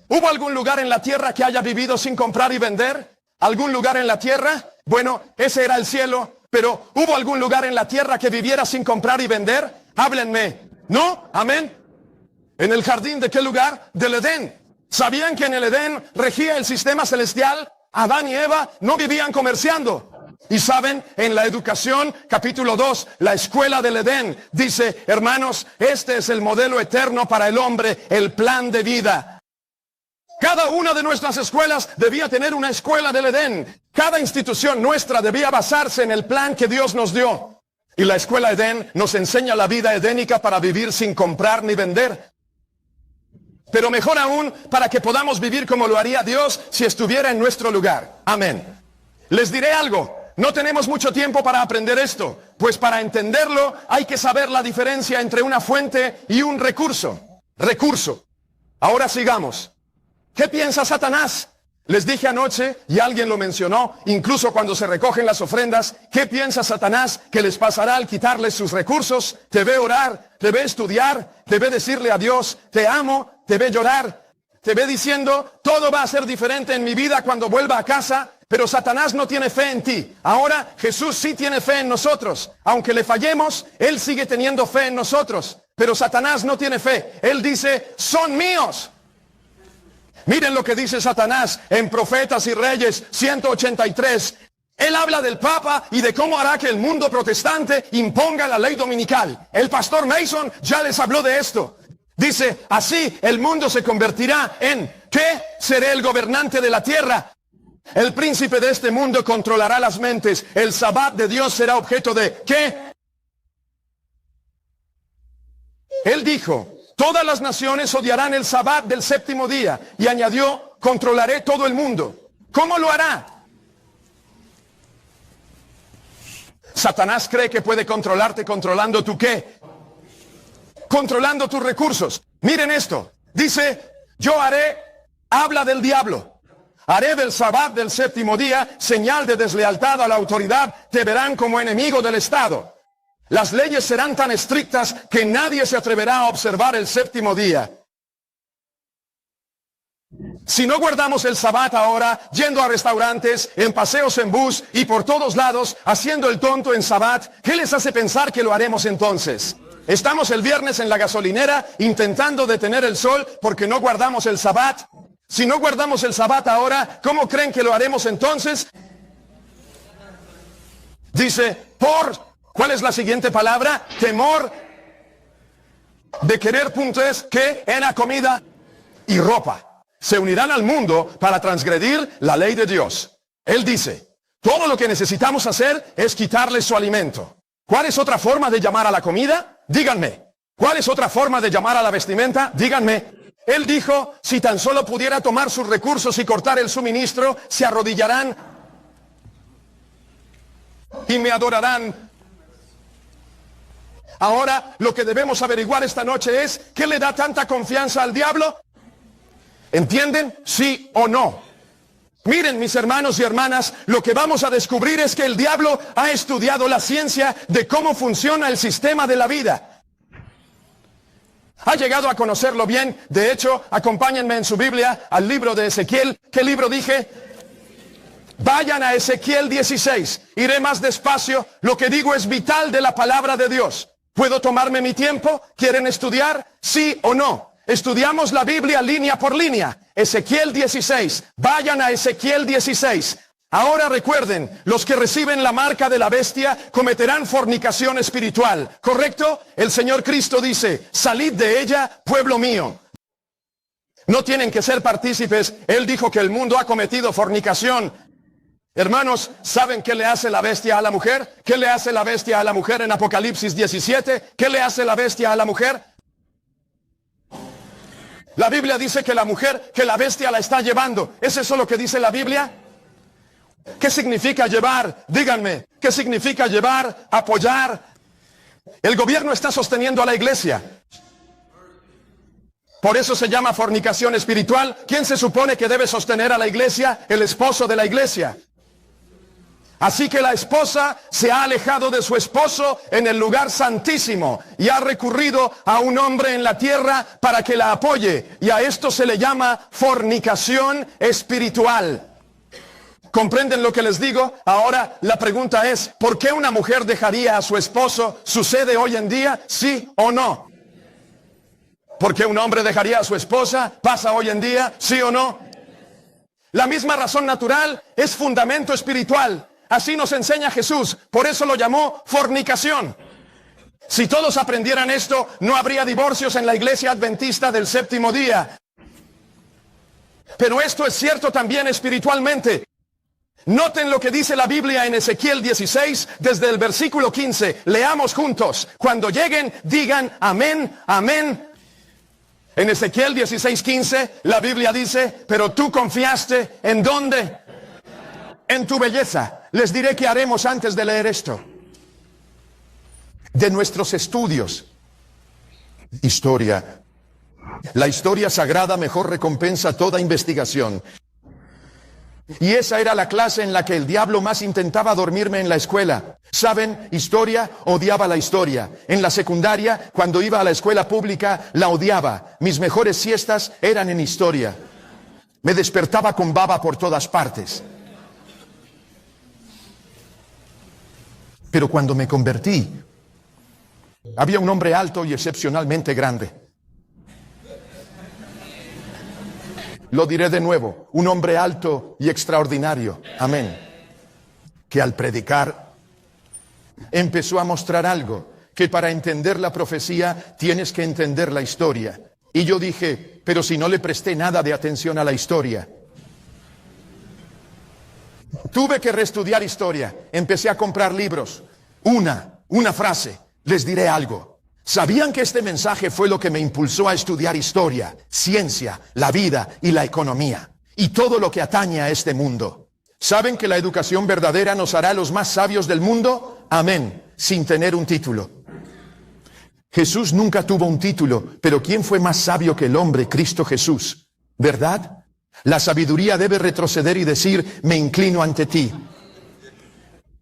¿Hubo algún lugar en la tierra que haya vivido sin comprar y vender? ¿Algún lugar en la tierra? Bueno, ese era el cielo. Pero ¿hubo algún lugar en la tierra que viviera sin comprar y vender? Háblenme. ¿No? Amén. ¿En el jardín de qué lugar? Del Edén. ¿Sabían que en el Edén regía el sistema celestial? Adán y Eva no vivían comerciando. Y saben, en la educación, capítulo 2, la escuela del Edén, dice, hermanos, este es el modelo eterno para el hombre, el plan de vida. Cada una de nuestras escuelas debía tener una escuela del Edén. Cada institución nuestra debía basarse en el plan que Dios nos dio. Y la escuela Edén nos enseña la vida edénica para vivir sin comprar ni vender. Pero mejor aún, para que podamos vivir como lo haría Dios si estuviera en nuestro lugar. Amén. Les diré algo. No tenemos mucho tiempo para aprender esto, pues para entenderlo hay que saber la diferencia entre una fuente y un recurso. Recurso. Ahora sigamos. ¿Qué piensa Satanás? Les dije anoche, y alguien lo mencionó, incluso cuando se recogen las ofrendas, ¿qué piensa Satanás que les pasará al quitarles sus recursos? Te ve orar, te ve estudiar, te ve decirle a Dios, te amo, te ve llorar, te ve diciendo, todo va a ser diferente en mi vida cuando vuelva a casa. Pero Satanás no tiene fe en ti. Ahora Jesús sí tiene fe en nosotros. Aunque le fallemos, Él sigue teniendo fe en nosotros. Pero Satanás no tiene fe. Él dice, son míos. Miren lo que dice Satanás en Profetas y Reyes 183. Él habla del Papa y de cómo hará que el mundo protestante imponga la ley dominical. El pastor Mason ya les habló de esto. Dice, así el mundo se convertirá en, ¿qué? Seré el gobernante de la tierra. El príncipe de este mundo controlará las mentes. El sabbat de Dios será objeto de, ¿qué? Él dijo, todas las naciones odiarán el sabbat del séptimo día. Y añadió, controlaré todo el mundo. ¿Cómo lo hará? Satanás cree que puede controlarte controlando tu qué. Controlando tus recursos. Miren esto. Dice, yo haré, habla del diablo. Haré del sabbat del séptimo día señal de deslealtad a la autoridad. Te verán como enemigo del Estado. Las leyes serán tan estrictas que nadie se atreverá a observar el séptimo día. Si no guardamos el sabbat ahora, yendo a restaurantes, en paseos en bus y por todos lados, haciendo el tonto en sabbat, ¿qué les hace pensar que lo haremos entonces? Estamos el viernes en la gasolinera intentando detener el sol porque no guardamos el sabbat. Si no guardamos el sabbat ahora, ¿cómo creen que lo haremos entonces? Dice, ¿cuál es la siguiente palabra? Temor de querer, punto es, que en la comida y ropa. Se unirán al mundo para transgredir la ley de Dios. Él dice, todo lo que necesitamos hacer es quitarles su alimento. ¿Cuál es otra forma de llamar a la comida? Díganme. ¿Cuál es otra forma de llamar a la vestimenta? Díganme. Él dijo, si tan solo pudiera tomar sus recursos y cortar el suministro, se arrodillarán y me adorarán. Ahora, lo que debemos averiguar esta noche es, ¿qué le da tanta confianza al diablo? ¿Entienden? ¿Sí o no? Miren, mis hermanos y hermanas, lo que vamos a descubrir es que el diablo ha estudiado la ciencia de cómo funciona el sistema de la vida. Ha llegado a conocerlo bien. De hecho, acompáñenme en su Biblia al libro de Ezequiel. ¿Qué libro dije? Vayan a Ezequiel 16. Iré más despacio. Lo que digo es vital de la palabra de Dios. ¿Puedo tomarme mi tiempo? ¿Quieren estudiar? ¿Sí o no? Estudiamos la Biblia línea por línea. Ezequiel 16. Vayan a Ezequiel 16. Ahora recuerden, los que reciben la marca de la bestia cometerán fornicación espiritual. ¿Correcto? El Señor Cristo dice, salid de ella, pueblo mío. No tienen que ser partícipes. Él dijo que el mundo ha cometido fornicación. Hermanos, ¿saben qué le hace la bestia a la mujer? ¿Qué le hace la bestia a la mujer en Apocalipsis 17? ¿Qué le hace la bestia a la mujer? La Biblia dice que la mujer, que la bestia la está llevando. ¿Es eso lo que dice la Biblia? ¿Qué significa llevar? Díganme, ¿qué significa llevar, apoyar? El gobierno está sosteniendo a la iglesia. Por eso se llama fornicación espiritual. ¿Quién se supone que debe sostener a la iglesia? El esposo de la iglesia. Así que la esposa se ha alejado de su esposo en el lugar santísimo y ha recurrido a un hombre en la tierra para que la apoye. Y a esto se le llama fornicación espiritual. ¿Comprenden lo que les digo? Ahora la pregunta es, ¿por qué una mujer dejaría a su esposo? ¿Sucede hoy en día? ¿Sí o no? ¿Por qué un hombre dejaría a su esposa? ¿Pasa hoy en día? ¿Sí o no? La misma razón natural es fundamento espiritual. Así nos enseña Jesús. Por eso lo llamó fornicación. Si todos aprendieran esto, no habría divorcios en la iglesia adventista del séptimo día. Pero esto es cierto también espiritualmente. Noten lo que dice la Biblia en Ezequiel 16, desde el versículo 15. Leamos juntos. Cuando lleguen, digan amén, amén. En Ezequiel 16:15, la Biblia dice, pero tú confiaste, ¿en dónde? En tu belleza. Les diré qué haremos antes de leer esto. De nuestros estudios. Historia. La historia sagrada mejor recompensa toda investigación. Y esa era la clase en la que el diablo más intentaba dormirme en la escuela. ¿Saben? Historia, odiaba la historia. En la secundaria, cuando iba a la escuela pública, la odiaba. Mis mejores siestas eran en historia. Me despertaba con baba por todas partes. Pero cuando me convertí, había un hombre alto y excepcionalmente grande. Lo diré de nuevo, un hombre alto y extraordinario. Amén. Que al predicar empezó a mostrar algo, que para entender la profecía tienes que entender la historia. Y yo dije, pero si no le presté nada de atención a la historia. Tuve que reestudiar historia, empecé a comprar libros. Una frase, les diré algo. ¿Sabían que este mensaje fue lo que me impulsó a estudiar historia, ciencia, la vida y la economía? Y todo lo que atañe a este mundo. ¿Saben que la educación verdadera nos hará los más sabios del mundo? Amén, sin tener un título. Jesús nunca tuvo un título, pero ¿quién fue más sabio que el hombre, Cristo Jesús? ¿Verdad? La sabiduría debe retroceder y decir, me inclino ante ti.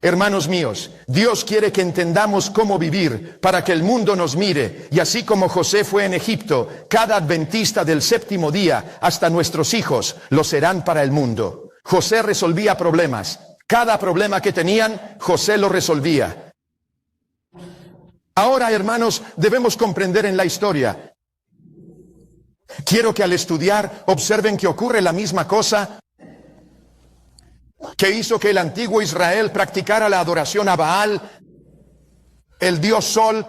Hermanos míos, Dios quiere que entendamos cómo vivir para que el mundo nos mire. Y así como José fue en Egipto, cada adventista del séptimo día, hasta nuestros hijos, lo serán para el mundo. José resolvía problemas. Cada problema que tenían, José lo resolvía. Ahora, hermanos, debemos comprender en la historia. Quiero que al estudiar observen que ocurre la misma cosa que hizo que el antiguo Israel practicara la adoración a Baal, el dios Sol.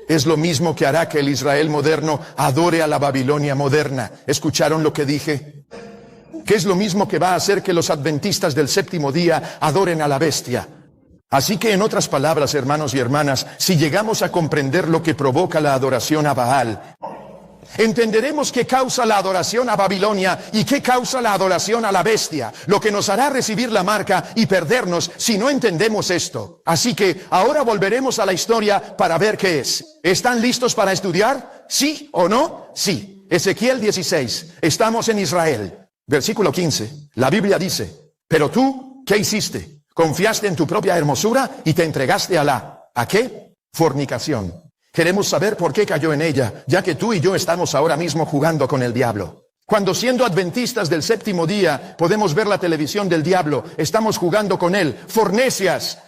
Es lo mismo que hará que el Israel moderno adore a la Babilonia moderna. ¿Escucharon lo que dije? Que es lo mismo que va a hacer que los adventistas del séptimo día adoren a la bestia. Así que, en otras palabras, hermanos y hermanas, si llegamos a comprender lo que provoca la adoración a Baal, entenderemos qué causa la adoración a Babilonia y qué causa la adoración a la bestia, lo que nos hará recibir la marca y perdernos si no entendemos esto. Así que ahora volveremos a la historia para ver qué es. ¿Están listos para estudiar? ¿Sí o no? Sí. Ezequiel 16. Estamos en Israel. Versículo 15. La Biblia dice, pero tú, ¿qué hiciste? Confiaste en tu propia hermosura y te entregaste ¿a qué? Fornicación. Queremos saber por qué cayó en ella, ya que tú y yo estamos ahora mismo jugando con el diablo. Cuando siendo adventistas del séptimo día podemos ver la televisión del diablo, estamos jugando con él. Fornecias.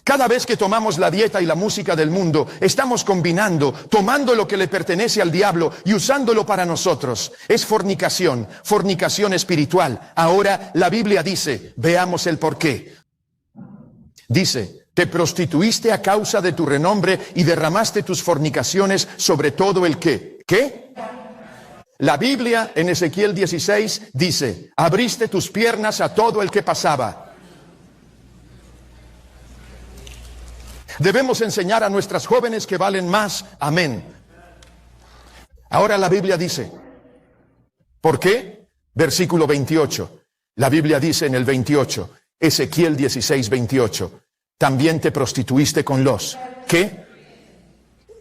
Cada vez que tomamos la dieta y la música del mundo, estamos combinando, tomando lo que le pertenece al diablo y usándolo para nosotros. Es fornicación, fornicación espiritual. Ahora la Biblia dice, veamos el porqué. Dice, te prostituiste a causa de tu renombre y derramaste tus fornicaciones sobre todo el ¿qué? ¿Qué? La Biblia en Ezequiel 16 dice, abriste tus piernas a todo el que pasaba. Debemos enseñar a nuestras jóvenes que valen más. Amén. Ahora la Biblia dice, ¿por qué? Versículo 28. La Biblia dice en el 28, Ezequiel 16, 28. También te prostituiste con los, ¿qué?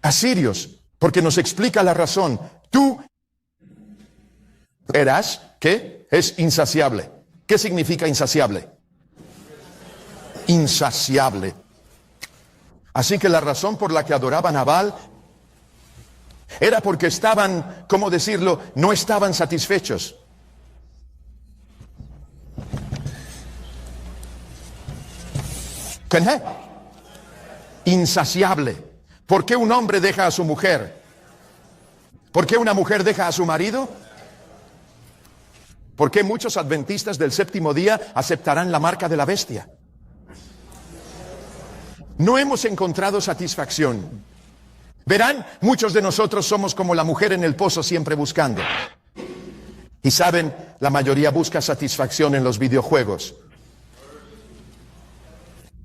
Asirios, porque nos explica la razón. Tú eras, ¿qué? Es insaciable. ¿Qué significa insaciable? Insaciable. Así que la razón por la que adoraban a Baal era porque estaban, ¿cómo decirlo? No estaban satisfechos. ¿Qué? Insaciable. ¿Por qué un hombre deja a su mujer? ¿Por qué una mujer deja a su marido? ¿Por qué muchos adventistas del séptimo día aceptarán la marca de la bestia? No hemos encontrado satisfacción. Verán, muchos de nosotros somos como la mujer en el pozo siempre buscando. Y saben, la mayoría busca satisfacción en los videojuegos.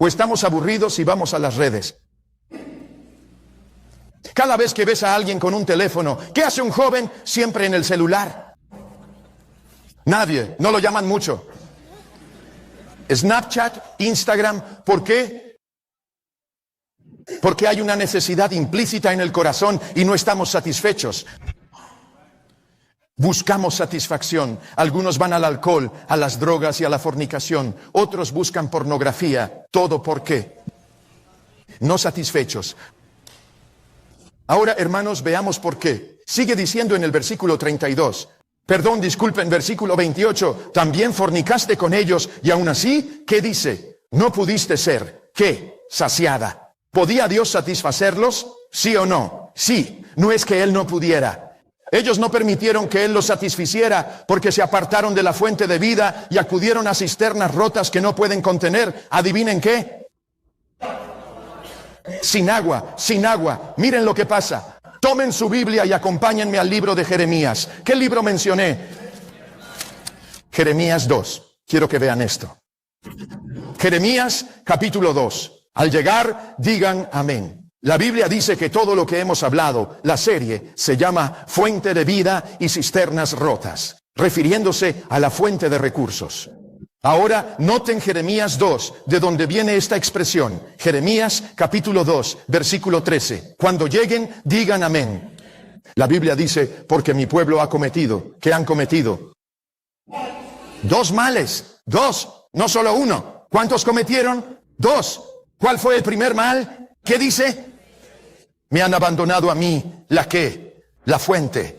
O estamos aburridos y vamos a las redes. Cada vez que ves a alguien con un teléfono, ¿qué hace un joven? Siempre en el celular. Nadie, no lo llaman mucho. Snapchat, Instagram, ¿por qué? Porque hay una necesidad implícita en el corazón y no estamos satisfechos. Buscamos satisfacción. Algunos van al alcohol, a las drogas y a la fornicación. Otros buscan pornografía. ¿Todo por qué? No satisfechos. Ahora, hermanos, veamos por qué. Sigue diciendo en el versículo 32. Perdón, disculpen, versículo 28. También fornicaste con ellos y aún así, ¿qué dice? no pudiste ser, ¿qué? Saciada. ¿Podía Dios satisfacerlos? ¿Sí o no? Sí, no es que Él no pudiera. Ellos no permitieron que Él los satisficiera porque se apartaron de la fuente de vida y acudieron a cisternas rotas que no pueden contener. ¿Adivinen qué? Sin agua, sin agua. Miren lo que pasa. Tomen su Biblia y acompáñenme al libro de Jeremías. ¿Qué libro mencioné? Jeremías 2. Quiero que vean esto. Jeremías capítulo 2. Al llegar, digan amén. La Biblia dice que todo lo que hemos hablado, la serie, se llama Fuente de Vida y Cisternas Rotas, refiriéndose a la fuente de recursos. Ahora, noten Jeremías 2, de donde viene esta expresión. Jeremías capítulo 2, versículo 13. Cuando lleguen, digan amén. La Biblia dice, porque mi pueblo ha cometido. ¿Qué han cometido? 2 males. 2, no solo uno. ¿Cuántos cometieron? 2. ¿Cuál fue el primer mal? ¿Qué dice? Me han abandonado a mí, ¿la qué? La fuente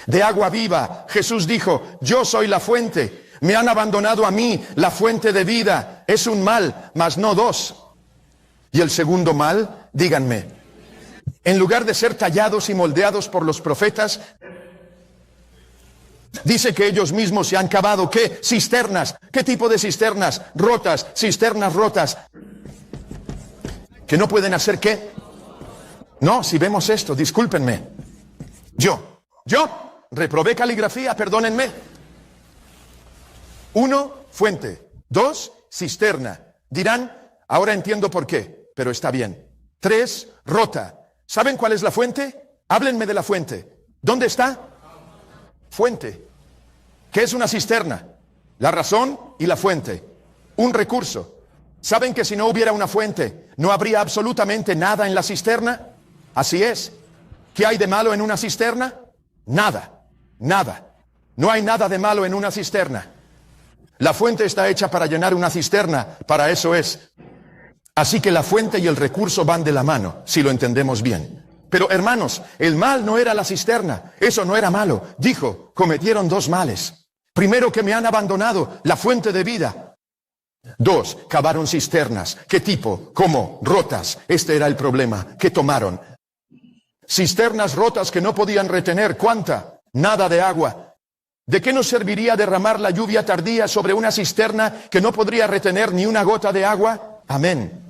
de agua viva. Jesús dijo, yo soy la fuente. Me han abandonado a mí, la fuente de vida. Es un mal, mas no 2. Y el segundo mal, díganme, en lugar de ser tallados y moldeados por los profetas, dice que ellos mismos se han cavado, ¿qué? Cisternas. ¿Qué tipo de cisternas? Rotas, cisternas rotas. ¿Que no pueden hacer qué? No, si vemos esto, discúlpenme. Yo reprobé caligrafía, perdónenme. 1, fuente. 2, cisterna. Dirán, ahora entiendo por qué, pero está bien. 3, rota. ¿Saben cuál es la fuente? Háblenme de la fuente. ¿Dónde está? Fuente. ¿Qué es una cisterna? La razón y la fuente. Un recurso. ¿Saben que si no hubiera una fuente, no habría absolutamente nada en la cisterna? Así es. ¿Qué hay de malo en una cisterna? Nada. Nada. No hay nada de malo en una cisterna. La fuente está hecha para llenar una cisterna. Para eso es. Así que la fuente y el recurso van de la mano, si lo entendemos bien. Pero hermanos, el mal no era la cisterna. Eso no era malo. Dijo, cometieron 2 males. Primero, que me han abandonado, la fuente de vida. 2, cavaron cisternas. ¿Qué tipo? ¿Cómo? Rotas. Este era el problema. ¿Qué tomaron? Cisternas rotas que no podían retener. ¿Cuánta? Nada de agua. ¿De qué nos serviría derramar la lluvia tardía sobre una cisterna que no podría retener ni una gota de agua? Amén.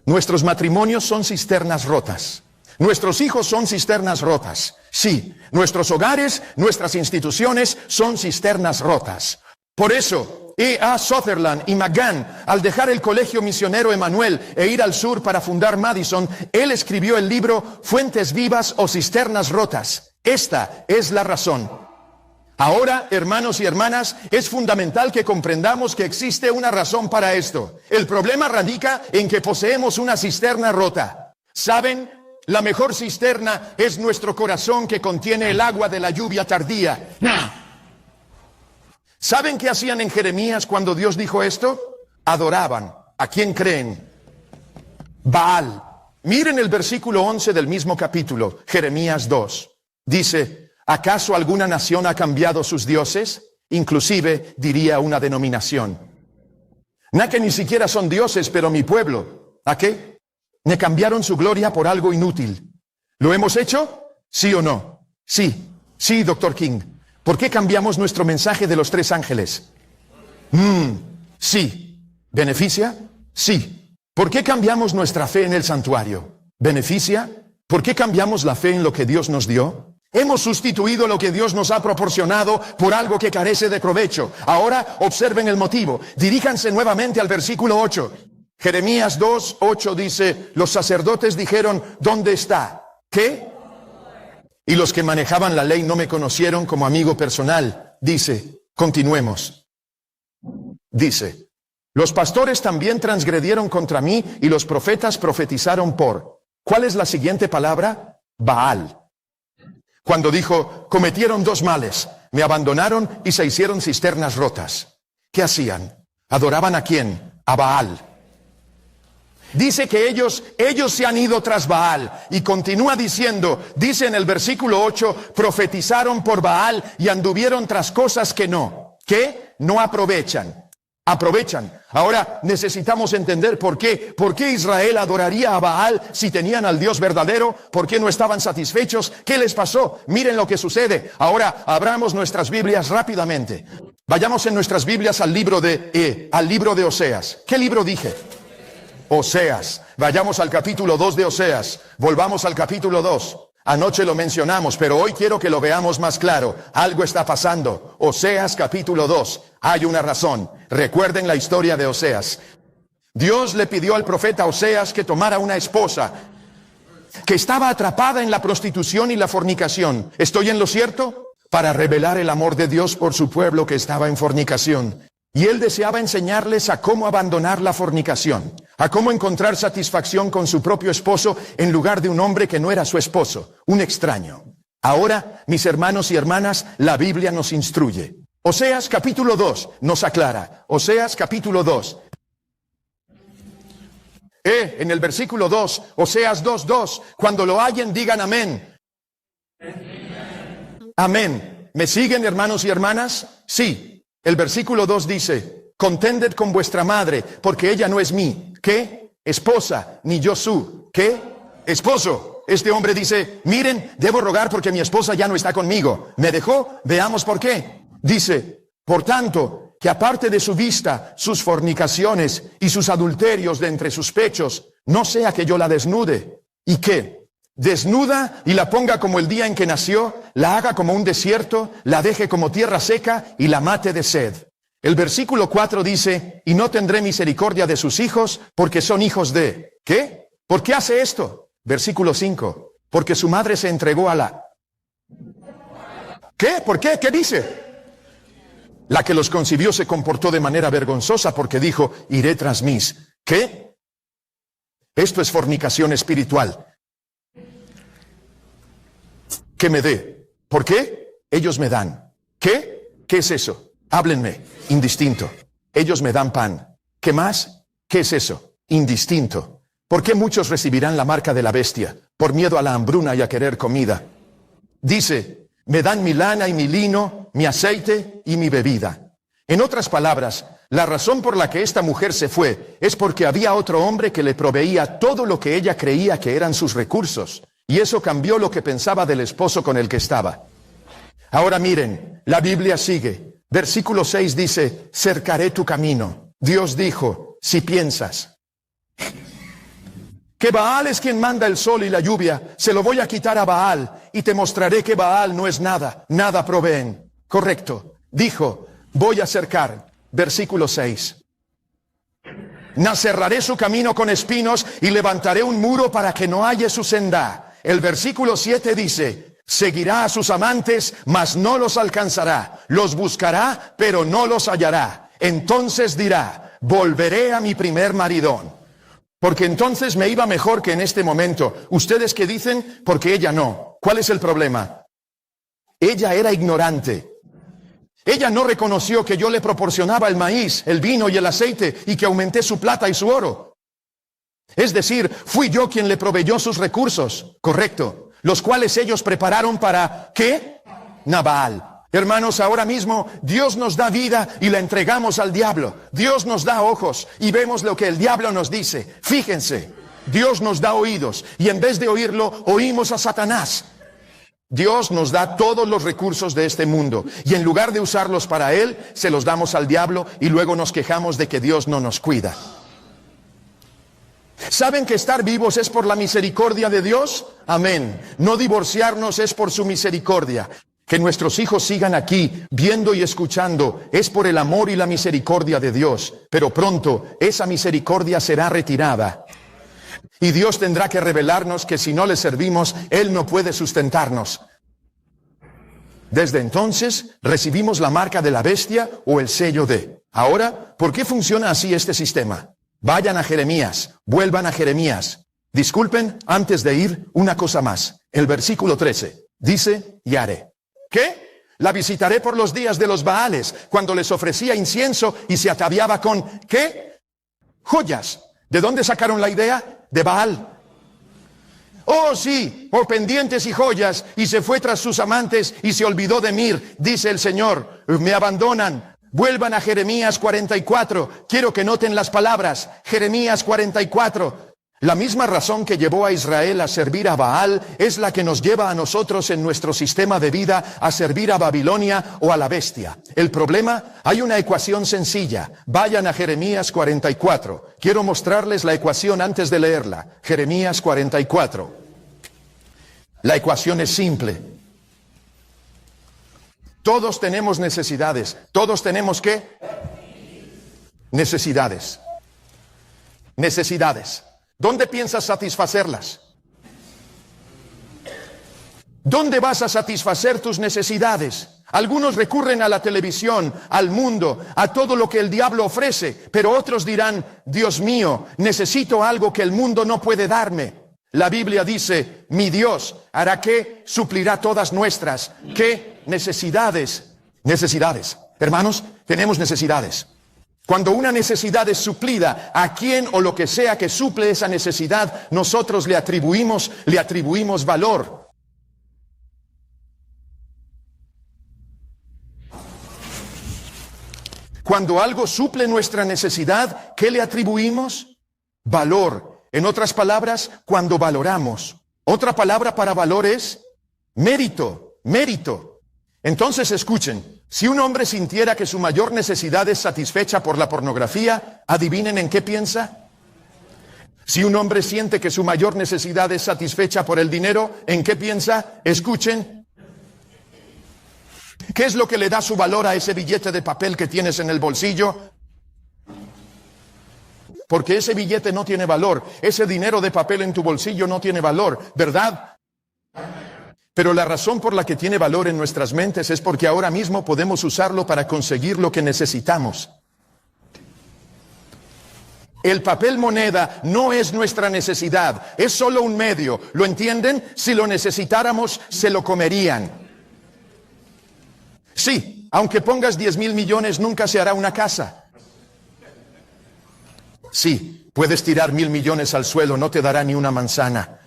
Nuestros matrimonios son cisternas rotas. Nuestros hijos son cisternas rotas. Sí, nuestros hogares, nuestras instituciones son cisternas rotas. Por eso, E.A. Sutherland y McGann, al dejar el colegio misionero Emanuel e ir al sur para fundar Madison, él escribió el libro Fuentes Vivas o Cisternas Rotas. Esta es la razón. Ahora, hermanos y hermanas, es fundamental que comprendamos que existe una razón para esto. El problema radica en que poseemos una cisterna rota. ¿Saben? La mejor cisterna es nuestro corazón, que contiene el agua de la lluvia tardía. ¿Saben qué hacían en Jeremías cuando Dios dijo esto? Adoraban. ¿A quién creen? Baal. Miren el versículo 11 del mismo capítulo, Jeremías 2. Dice, ¿acaso alguna nación ha cambiado sus dioses? Inclusive, diría una denominación. No que ni siquiera son dioses, pero mi pueblo. ¿A qué? Me cambiaron su gloria por algo inútil. ¿Lo hemos hecho? ¿Sí o no? Sí. Sí, Dr. King. ¿Por qué cambiamos nuestro mensaje de los 3 ángeles? Sí. ¿Beneficia? Sí. ¿Por qué cambiamos nuestra fe en el santuario? ¿Beneficia? ¿Por qué cambiamos la fe en lo que Dios nos dio? Hemos sustituido lo que Dios nos ha proporcionado por algo que carece de provecho. Ahora observen el motivo. Diríjanse nuevamente al versículo 8. Jeremías 2, 8 dice, los sacerdotes dijeron, ¿dónde está? ¿Qué? Y los que manejaban la ley no me conocieron como amigo personal. Dice, continuemos. Dice, los pastores también transgredieron contra mí y los profetas profetizaron por. ¿Cuál es la siguiente palabra? Baal. Cuando dijo, cometieron 2 males, me abandonaron y se hicieron cisternas rotas. ¿Qué hacían? ¿Adoraban a quién? A Baal. Dice que ellos se han ido tras Baal, y continúa diciendo, dice en el versículo 8, profetizaron por Baal y anduvieron tras cosas que no. ¿qué? No aprovechan. Aprovechan. Ahora necesitamos entender por qué. ¿Por qué Israel adoraría a Baal si tenían al Dios verdadero? ¿Por qué no estaban satisfechos? ¿Qué les pasó? Miren lo que sucede. Ahora abramos nuestras Biblias rápidamente. Vayamos en nuestras Biblias al libro de Oseas. ¿Qué libro dije? Oseas. Vayamos al capítulo 2 de Oseas. Volvamos al capítulo 2. Anoche lo mencionamos, pero hoy quiero que lo veamos más claro. Algo está pasando. Oseas capítulo 2. Hay una razón. Recuerden la historia de Oseas. Dios le pidió al profeta Oseas que tomara una esposa que estaba atrapada en la prostitución y la fornicación. ¿Estoy en lo cierto? Para revelar el amor de Dios por su pueblo que estaba en fornicación. Y él deseaba enseñarles a cómo abandonar la fornicación, a cómo encontrar satisfacción con su propio esposo en lugar de un hombre que no era su esposo, un extraño. Ahora, mis hermanos y hermanas, la Biblia nos instruye. Oseas capítulo 2 nos aclara. Oseas capítulo 2. En el versículo 2, Oseas 2:2, cuando lo hallen digan amén. Amén. ¿Me siguen, hermanos y hermanas? Sí. El versículo 2 dice, contended con vuestra madre, porque ella no es mi, ¿qué? Esposa, ni yo su, ¿qué? Esposo. Este hombre dice, miren, debo rogar porque mi esposa ya no está conmigo. ¿Me dejó? Veamos por qué. Dice, por tanto, que aparte de su vista, sus fornicaciones y sus adulterios de entre sus pechos, no sea que yo la desnude. ¿Y qué? Desnuda y la ponga como el día en que nació, la haga como un desierto, la deje como tierra seca y la mate de sed. El versículo 4 dice, y no tendré misericordia de sus hijos, porque son hijos de... ¿Qué? ¿Por qué hace esto? Versículo 5, porque su madre se entregó a la... ¿Qué? ¿Por qué? ¿Qué dice? La que los concibió se comportó de manera vergonzosa porque dijo, iré tras mis... ¿Qué? Esto es fornicación espiritual. Que me dé. ¿Por qué? Ellos me dan. ¿Qué? ¿Qué es eso? Háblenme. Indistinto. Ellos me dan pan. ¿Qué más? ¿Qué es eso? Indistinto. ¿Por qué muchos recibirán la marca de la bestia? Por miedo a la hambruna y a querer comida. Dice, me dan mi lana y mi lino, mi aceite y mi bebida. En otras palabras, la razón por la que esta mujer se fue es porque había otro hombre que le proveía todo lo que ella creía que eran sus recursos. Y eso cambió lo que pensaba del esposo con el que estaba. Ahora miren, la Biblia sigue. Versículo 6 dice, cercaré tu camino. Dios dijo, si piensas que Baal es quien manda el sol y la lluvia, se lo voy a quitar a Baal y te mostraré que Baal no es nada, nada proveen. Correcto. Dijo, voy a cercar. Versículo 6. Cerraré su camino con espinos y levantaré un muro para que no halle su senda. El versículo 7 dice, seguirá a sus amantes, mas no los alcanzará. Los buscará, pero no los hallará. Entonces dirá, volveré a mi primer maridón. Porque entonces me iba mejor que en este momento. ¿Ustedes qué dicen? Porque ella no. ¿Cuál es el problema? Ella era ignorante. Ella no reconoció que yo le proporcionaba el maíz, el vino y el aceite y que aumenté su plata y su oro. Es decir, fui yo quien le proveyó sus recursos, correcto, los cuales ellos prepararon para, ¿qué? Nabal. Hermanos, ahora mismo Dios nos da vida y la entregamos al diablo. Dios nos da ojos y vemos lo que el diablo nos dice. Fíjense, Dios nos da oídos y en vez de oírlo, oímos a Satanás. Dios nos da todos los recursos de este mundo y en lugar de usarlos para Él, se los damos al diablo y luego nos quejamos de que Dios no nos cuida. ¿Saben que estar vivos es por la misericordia de Dios? Amén. No divorciarnos es por su misericordia. Que nuestros hijos sigan aquí, viendo y escuchando, es por el amor y la misericordia de Dios. Pero pronto esa misericordia será retirada. Y Dios tendrá que revelarnos que si no le servimos, Él no puede sustentarnos. Desde entonces recibimos la marca de la bestia o el sello de. Ahora, ¿por qué funciona así este sistema? Vayan a Jeremías, vuelvan a Jeremías. Disculpen, antes de ir, una cosa más. El versículo 13 dice, y haré. ¿Qué? La visitaré por los días de los Baales, cuando les ofrecía incienso y se ataviaba con, ¿qué? Joyas. ¿De dónde sacaron la idea? De Baal. Oh sí, por pendientes y joyas, y se fue tras sus amantes y se olvidó de mí, dice el Señor. Me abandonan, Vuelvan a Jeremías 44. Quiero que noten las palabras. Jeremías 44. La misma razón que llevó a Israel a servir a Baal es la que nos lleva a nosotros en nuestro sistema de vida a servir a Babilonia o a la bestia. El problema, hay una ecuación sencilla. Vayan a Jeremías 44. Quiero mostrarles la ecuación antes de leerla. Jeremías 44. La ecuación es simple. Todos tenemos necesidades. ¿Todos tenemos qué? Necesidades. Necesidades. ¿Dónde piensas satisfacerlas? ¿Dónde vas a satisfacer tus necesidades? Algunos recurren a la televisión, al mundo, a todo lo que el diablo ofrece, pero otros dirán, Dios mío, necesito algo que el mundo no puede darme. La Biblia dice, mi Dios hará que suplirá todas nuestras. ¿Qué necesidades? Necesidades. Hermanos, tenemos necesidades. Cuando una necesidad es suplida, a quien o lo que sea que suple esa necesidad, nosotros le atribuimos valor. Cuando algo suple nuestra necesidad, ¿qué le atribuimos? Valor. En otras palabras, cuando valoramos. Otra palabra para valor es mérito. Mérito. Entonces escuchen. Si un hombre sintiera que su mayor necesidad es satisfecha por la pornografía, ¿adivinen en qué piensa? Si un hombre siente que su mayor necesidad es satisfecha por el dinero, ¿en qué piensa? Escuchen. ¿Qué es lo que le da su valor a ese billete de papel que tienes en el bolsillo? Porque ese billete no tiene valor. Ese dinero de papel en tu bolsillo no tiene valor, ¿verdad? Pero la razón por la que tiene valor en nuestras mentes es porque ahora mismo podemos usarlo para conseguir lo que necesitamos. El papel moneda no es nuestra necesidad, es solo un medio. ¿Lo entienden? Si lo necesitáramos, se lo comerían. Sí, aunque pongas 10,000 millones, nunca se hará una casa. Sí, puedes tirar 1,000 millones al suelo, no te dará ni una manzana.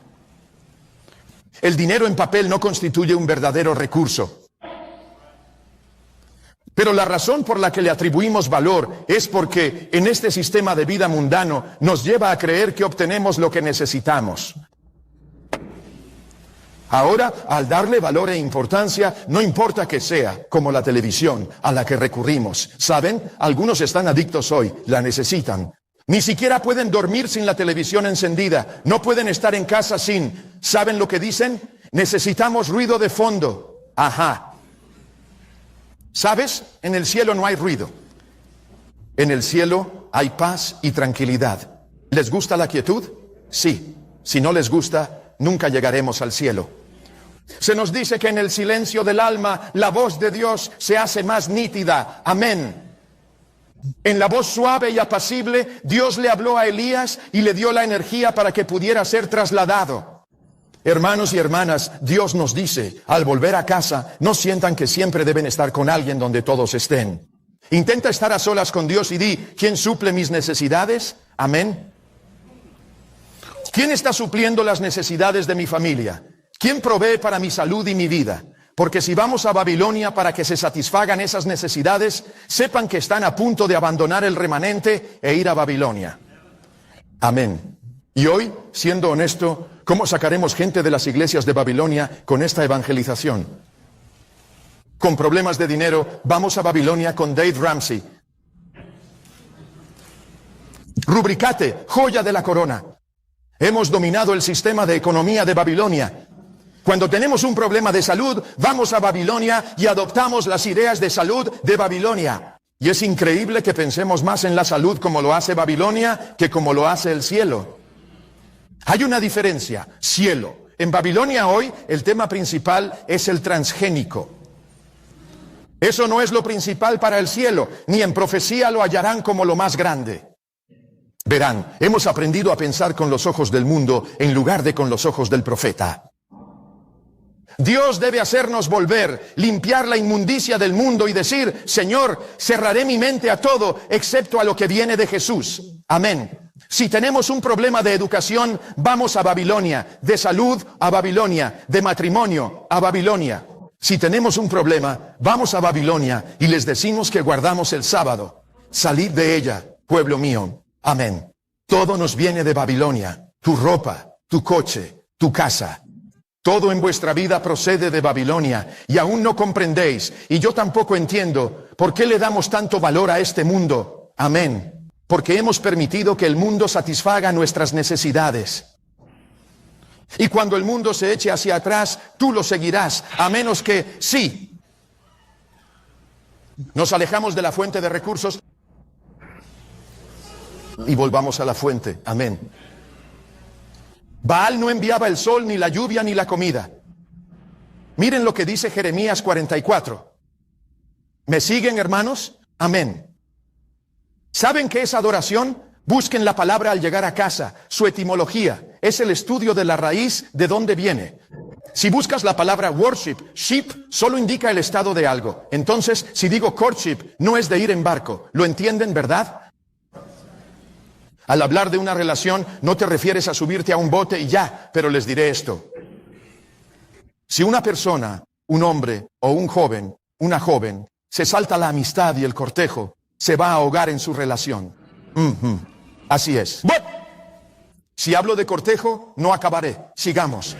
El dinero en papel no constituye un verdadero recurso. Pero la razón por la que le atribuimos valor es porque en este sistema de vida mundano nos lleva a creer que obtenemos lo que necesitamos. Ahora, al darle valor e importancia, no importa que sea, como la televisión a la que recurrimos. ¿Saben? Algunos están adictos hoy, la necesitan. Ni siquiera pueden dormir sin la televisión encendida. No pueden estar en casa sin. ¿Saben lo que dicen? Necesitamos ruido de fondo. Ajá. ¿Sabes? En el cielo no hay ruido. En el cielo hay paz y tranquilidad. ¿Les gusta la quietud? Sí. Si no les gusta, nunca llegaremos al cielo. Se nos dice que en el silencio del alma, la voz de Dios se hace más nítida. Amén. En la voz suave y apacible, Dios le habló a Elías y le dio la energía para que pudiera ser trasladado. Hermanos y hermanas, Dios nos dice, al volver a casa, no sientan que siempre deben estar con alguien donde todos estén. Intenta estar a solas con Dios y di, ¿quién suple mis necesidades? Amén. ¿Quién está supliendo las necesidades de mi familia? ¿Quién provee para mi salud y mi vida? Porque si vamos a Babilonia para que se satisfagan esas necesidades, sepan que están a punto de abandonar el remanente e ir a Babilonia. Amén. Y hoy, siendo honesto, ¿cómo sacaremos gente de las iglesias de Babilonia con esta evangelización? Con problemas de dinero, vamos a Babilonia con Dave Ramsey. Rubricate, joya de la corona. Hemos dominado el sistema de economía de Babilonia. Cuando tenemos un problema de salud, vamos a Babilonia y adoptamos las ideas de salud de Babilonia. Y es increíble que pensemos más en la salud como lo hace Babilonia que como lo hace el cielo. Hay una diferencia, cielo. En Babilonia hoy el tema principal es el transgénico. Eso no es lo principal para el cielo, ni en profecía lo hallarán como lo más grande. Verán, hemos aprendido a pensar con los ojos del mundo en lugar de con los ojos del profeta. Dios debe hacernos volver, limpiar la inmundicia del mundo y decir, Señor, cerraré mi mente a todo, excepto a lo que viene de Jesús. Amén. Si tenemos un problema de educación, vamos a Babilonia. De salud, a Babilonia. De matrimonio, a Babilonia. Si tenemos un problema, vamos a Babilonia y les decimos que guardamos el sábado. Salid de ella, pueblo mío. Amén. Todo nos viene de Babilonia. Tu ropa, tu coche, tu casa. Todo en vuestra vida procede de Babilonia y aún no comprendéis, y yo tampoco entiendo, por qué le damos tanto valor a este mundo. Amén. Porque hemos permitido que el mundo satisfaga nuestras necesidades. Y cuando el mundo se eche hacia atrás, tú lo seguirás, a menos que sí. Nos alejamos de la fuente de recursos y volvamos a la fuente. Amén. Baal no enviaba el sol, ni la lluvia, ni la comida. Miren lo que dice Jeremías 44. ¿Me siguen, hermanos? Amén. ¿Saben qué es adoración? Busquen la palabra al llegar a casa. Su etimología es el estudio de la raíz de dónde viene. Si buscas la palabra worship, ship solo indica el estado de algo. Entonces, si digo courtship, no es de ir en barco. ¿Lo entienden, verdad? Al hablar de una relación, no te refieres a subirte a un bote y ya, pero les diré esto. Si una persona, un hombre o un joven, una joven, se salta la amistad y el cortejo, se va a ahogar en su relación. Así es. Si hablo de cortejo, no acabaré. Sigamos.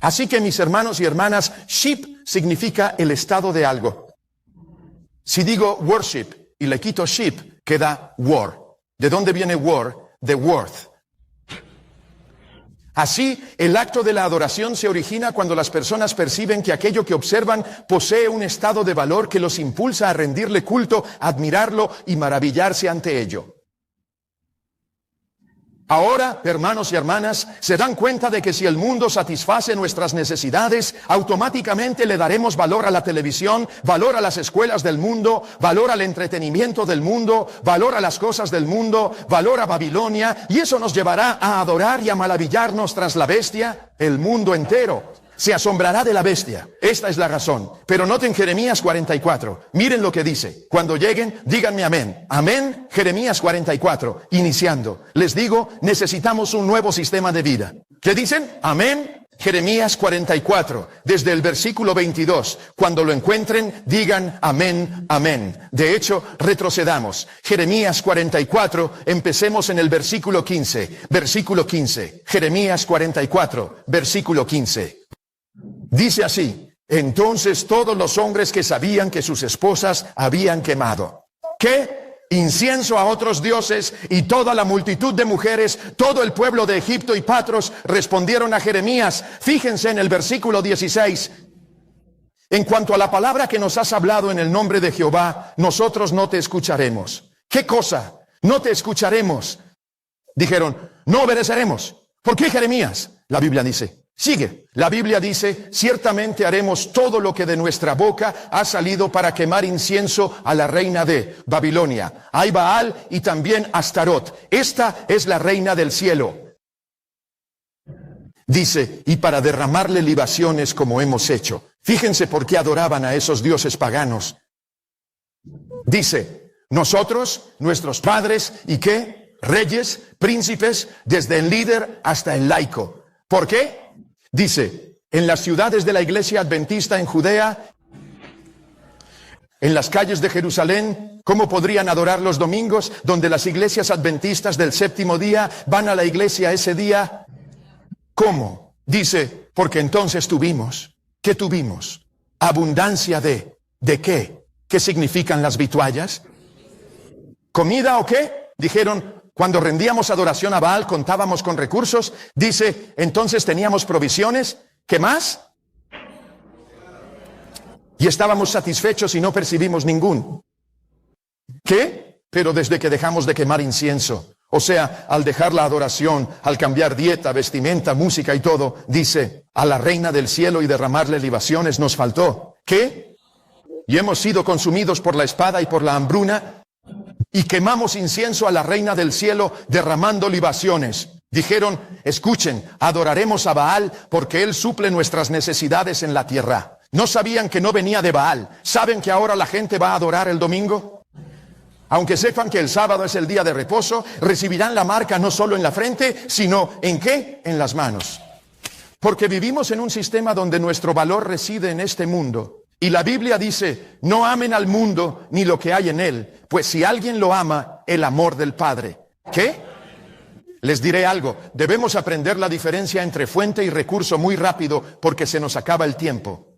Así que, mis hermanos y hermanas, ship significa el estado de algo. Si digo worship y le quito ship, queda war. ¿De dónde viene war? De worth. Así, el acto de la adoración se origina cuando las personas perciben que aquello que observan posee un estado de valor que los impulsa a rendirle culto, admirarlo y maravillarse ante ello. Ahora, hermanos y hermanas, se dan cuenta de que si el mundo satisface nuestras necesidades, automáticamente le daremos valor a la televisión, valor a las escuelas del mundo, valor al entretenimiento del mundo, valor a las cosas del mundo, valor a Babilonia, y eso nos llevará a adorar y a maravillarnos tras la bestia. El mundo entero se asombrará de la bestia. Esta es la razón. Pero noten Jeremías 44. Miren lo que dice. Cuando lleguen, díganme amén. Amén. Jeremías 44. Iniciando. Les digo, necesitamos un nuevo sistema de vida. ¿Qué dicen? Amén. Jeremías 44. Desde el versículo 22. Cuando lo encuentren, digan amén, amén. De hecho, retrocedamos. Jeremías 44. Empecemos en el versículo 15. Versículo 15. Jeremías 44. Versículo 15. Dice así: entonces todos los hombres que sabían que sus esposas habían quemado, ¿qué? Incienso a otros dioses, y toda la multitud de mujeres, todo el pueblo de Egipto y Patros, respondieron a Jeremías. Fíjense en el versículo 16. En cuanto a la palabra que nos has hablado en el nombre de Jehová, nosotros no te escucharemos. ¿Qué cosa? No te escucharemos. Dijeron, no obedeceremos. ¿Por qué, Jeremías? La Biblia dice, sigue. La Biblia dice, ciertamente haremos todo lo que de nuestra boca ha salido para quemar incienso a la reina de Babilonia. Hay Baal y también Astarot. Esta es la reina del cielo. Dice, y para derramarle libaciones como hemos hecho. Fíjense por qué adoraban a esos dioses paganos. Dice, nosotros, nuestros padres, ¿y qué? Reyes, príncipes, desde el líder hasta el laico. ¿Por qué? Dice, en las ciudades de la iglesia adventista en Judea, en las calles de Jerusalén, ¿cómo podrían adorar los domingos? Donde las iglesias adventistas del séptimo día van a la iglesia ese día. ¿Cómo? Dice, porque entonces tuvimos, ¿qué tuvimos? Abundancia ¿de qué? ¿Qué significan las vituallas? ¿Comida o qué? Dijeron, cuando rendíamos adoración a Baal contábamos con recursos. Dice, entonces teníamos provisiones. ¿Qué más? Y estábamos satisfechos y no percibimos ningún. ¿Qué? Pero desde que dejamos de quemar incienso, o sea, al dejar la adoración, al cambiar dieta, vestimenta, música y todo, dice, a la reina del cielo y derramarle libaciones nos faltó. ¿Qué? Y hemos sido consumidos por la espada y por la hambruna, y quemamos incienso a la reina del cielo derramando libaciones. Dijeron, escuchen, adoraremos a Baal porque él suple nuestras necesidades en la tierra. ¿No sabían que no venía de Baal? ¿Saben que ahora la gente va a adorar el domingo? Aunque sepan que el sábado es el día de reposo, recibirán la marca no solo en la frente, sino ¿en qué? En las manos. Porque vivimos en un sistema donde nuestro valor reside en este mundo. Y la Biblia dice, no amen al mundo ni lo que hay en él, pues si alguien lo ama, el amor del Padre. ¿Qué? Les diré algo, debemos aprender la diferencia entre fuente y recurso muy rápido porque se nos acaba el tiempo.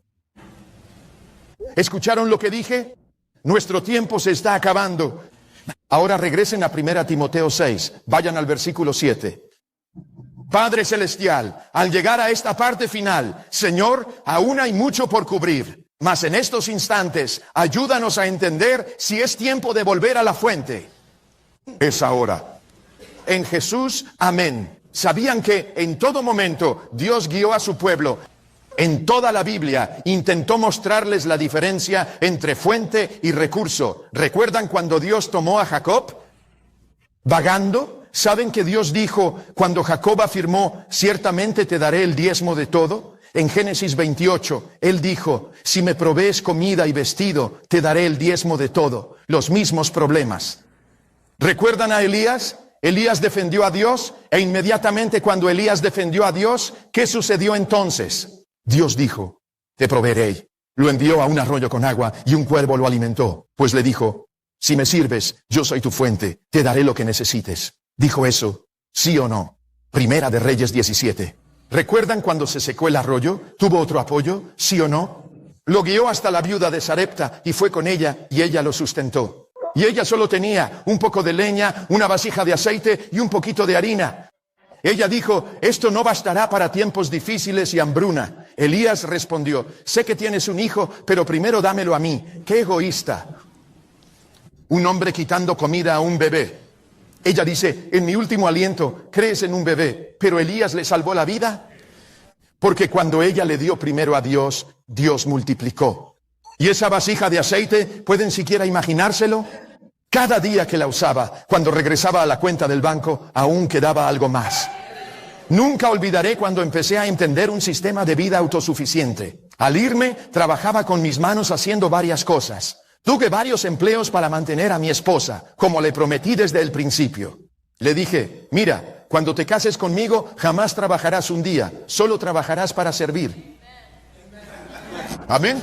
¿Escucharon lo que dije? Nuestro tiempo se está acabando. Ahora regresen a 1 Timoteo 6, vayan al versículo 7. Padre Celestial, al llegar a esta parte final, Señor, aún hay mucho por cubrir, mas en estos instantes, ayúdanos a entender si es tiempo de volver a la fuente. Es ahora. En Jesús, amén. ¿Sabían que en todo momento Dios guió a su pueblo? En toda la Biblia intentó mostrarles la diferencia entre fuente y recurso. ¿Recuerdan cuando Dios tomó a Jacob vagando? ¿Saben que Dios dijo cuando Jacob afirmó, ciertamente te daré el diezmo de todo? En Génesis 28, Él dijo, si me provees comida y vestido, te daré el diezmo de todo. Los mismos problemas. ¿Recuerdan a Elías? Elías defendió a Dios e inmediatamente cuando Elías defendió a Dios, ¿qué sucedió entonces? Dios dijo, te proveeré. Lo envió a un arroyo con agua y un cuervo lo alimentó. Pues le dijo, si me sirves, yo soy tu fuente, te daré lo que necesites. ¿Dijo eso? ¿Sí o no? Primera de Reyes 17. ¿Recuerdan cuando se secó el arroyo? ¿Tuvo otro apoyo? ¿Sí o no? Lo guió hasta la viuda de Sarepta y fue con ella y ella lo sustentó. Y ella solo tenía un poco de leña, una vasija de aceite y un poquito de harina. Ella dijo, esto no bastará para tiempos difíciles y hambruna. Elías respondió, sé que tienes un hijo, pero primero dámelo a mí. ¡Qué egoísta! Un hombre quitando comida a un bebé. Ella dice, en mi último aliento, crees en un bebé, pero Elías le salvó la vida. Porque cuando ella le dio primero a Dios, Dios multiplicó. ¿Y esa vasija de aceite, pueden siquiera imaginárselo? Cada día que la usaba, cuando regresaba a la cuenta del banco, aún quedaba algo más. Nunca olvidaré cuando empecé a entender un sistema de vida autosuficiente. Al irme, trabajaba con mis manos haciendo varias cosas. Tuve varios empleos para mantener a mi esposa, como le prometí desde el principio. Le dije, mira, cuando te cases conmigo, jamás trabajarás un día, solo trabajarás para servir. Amén.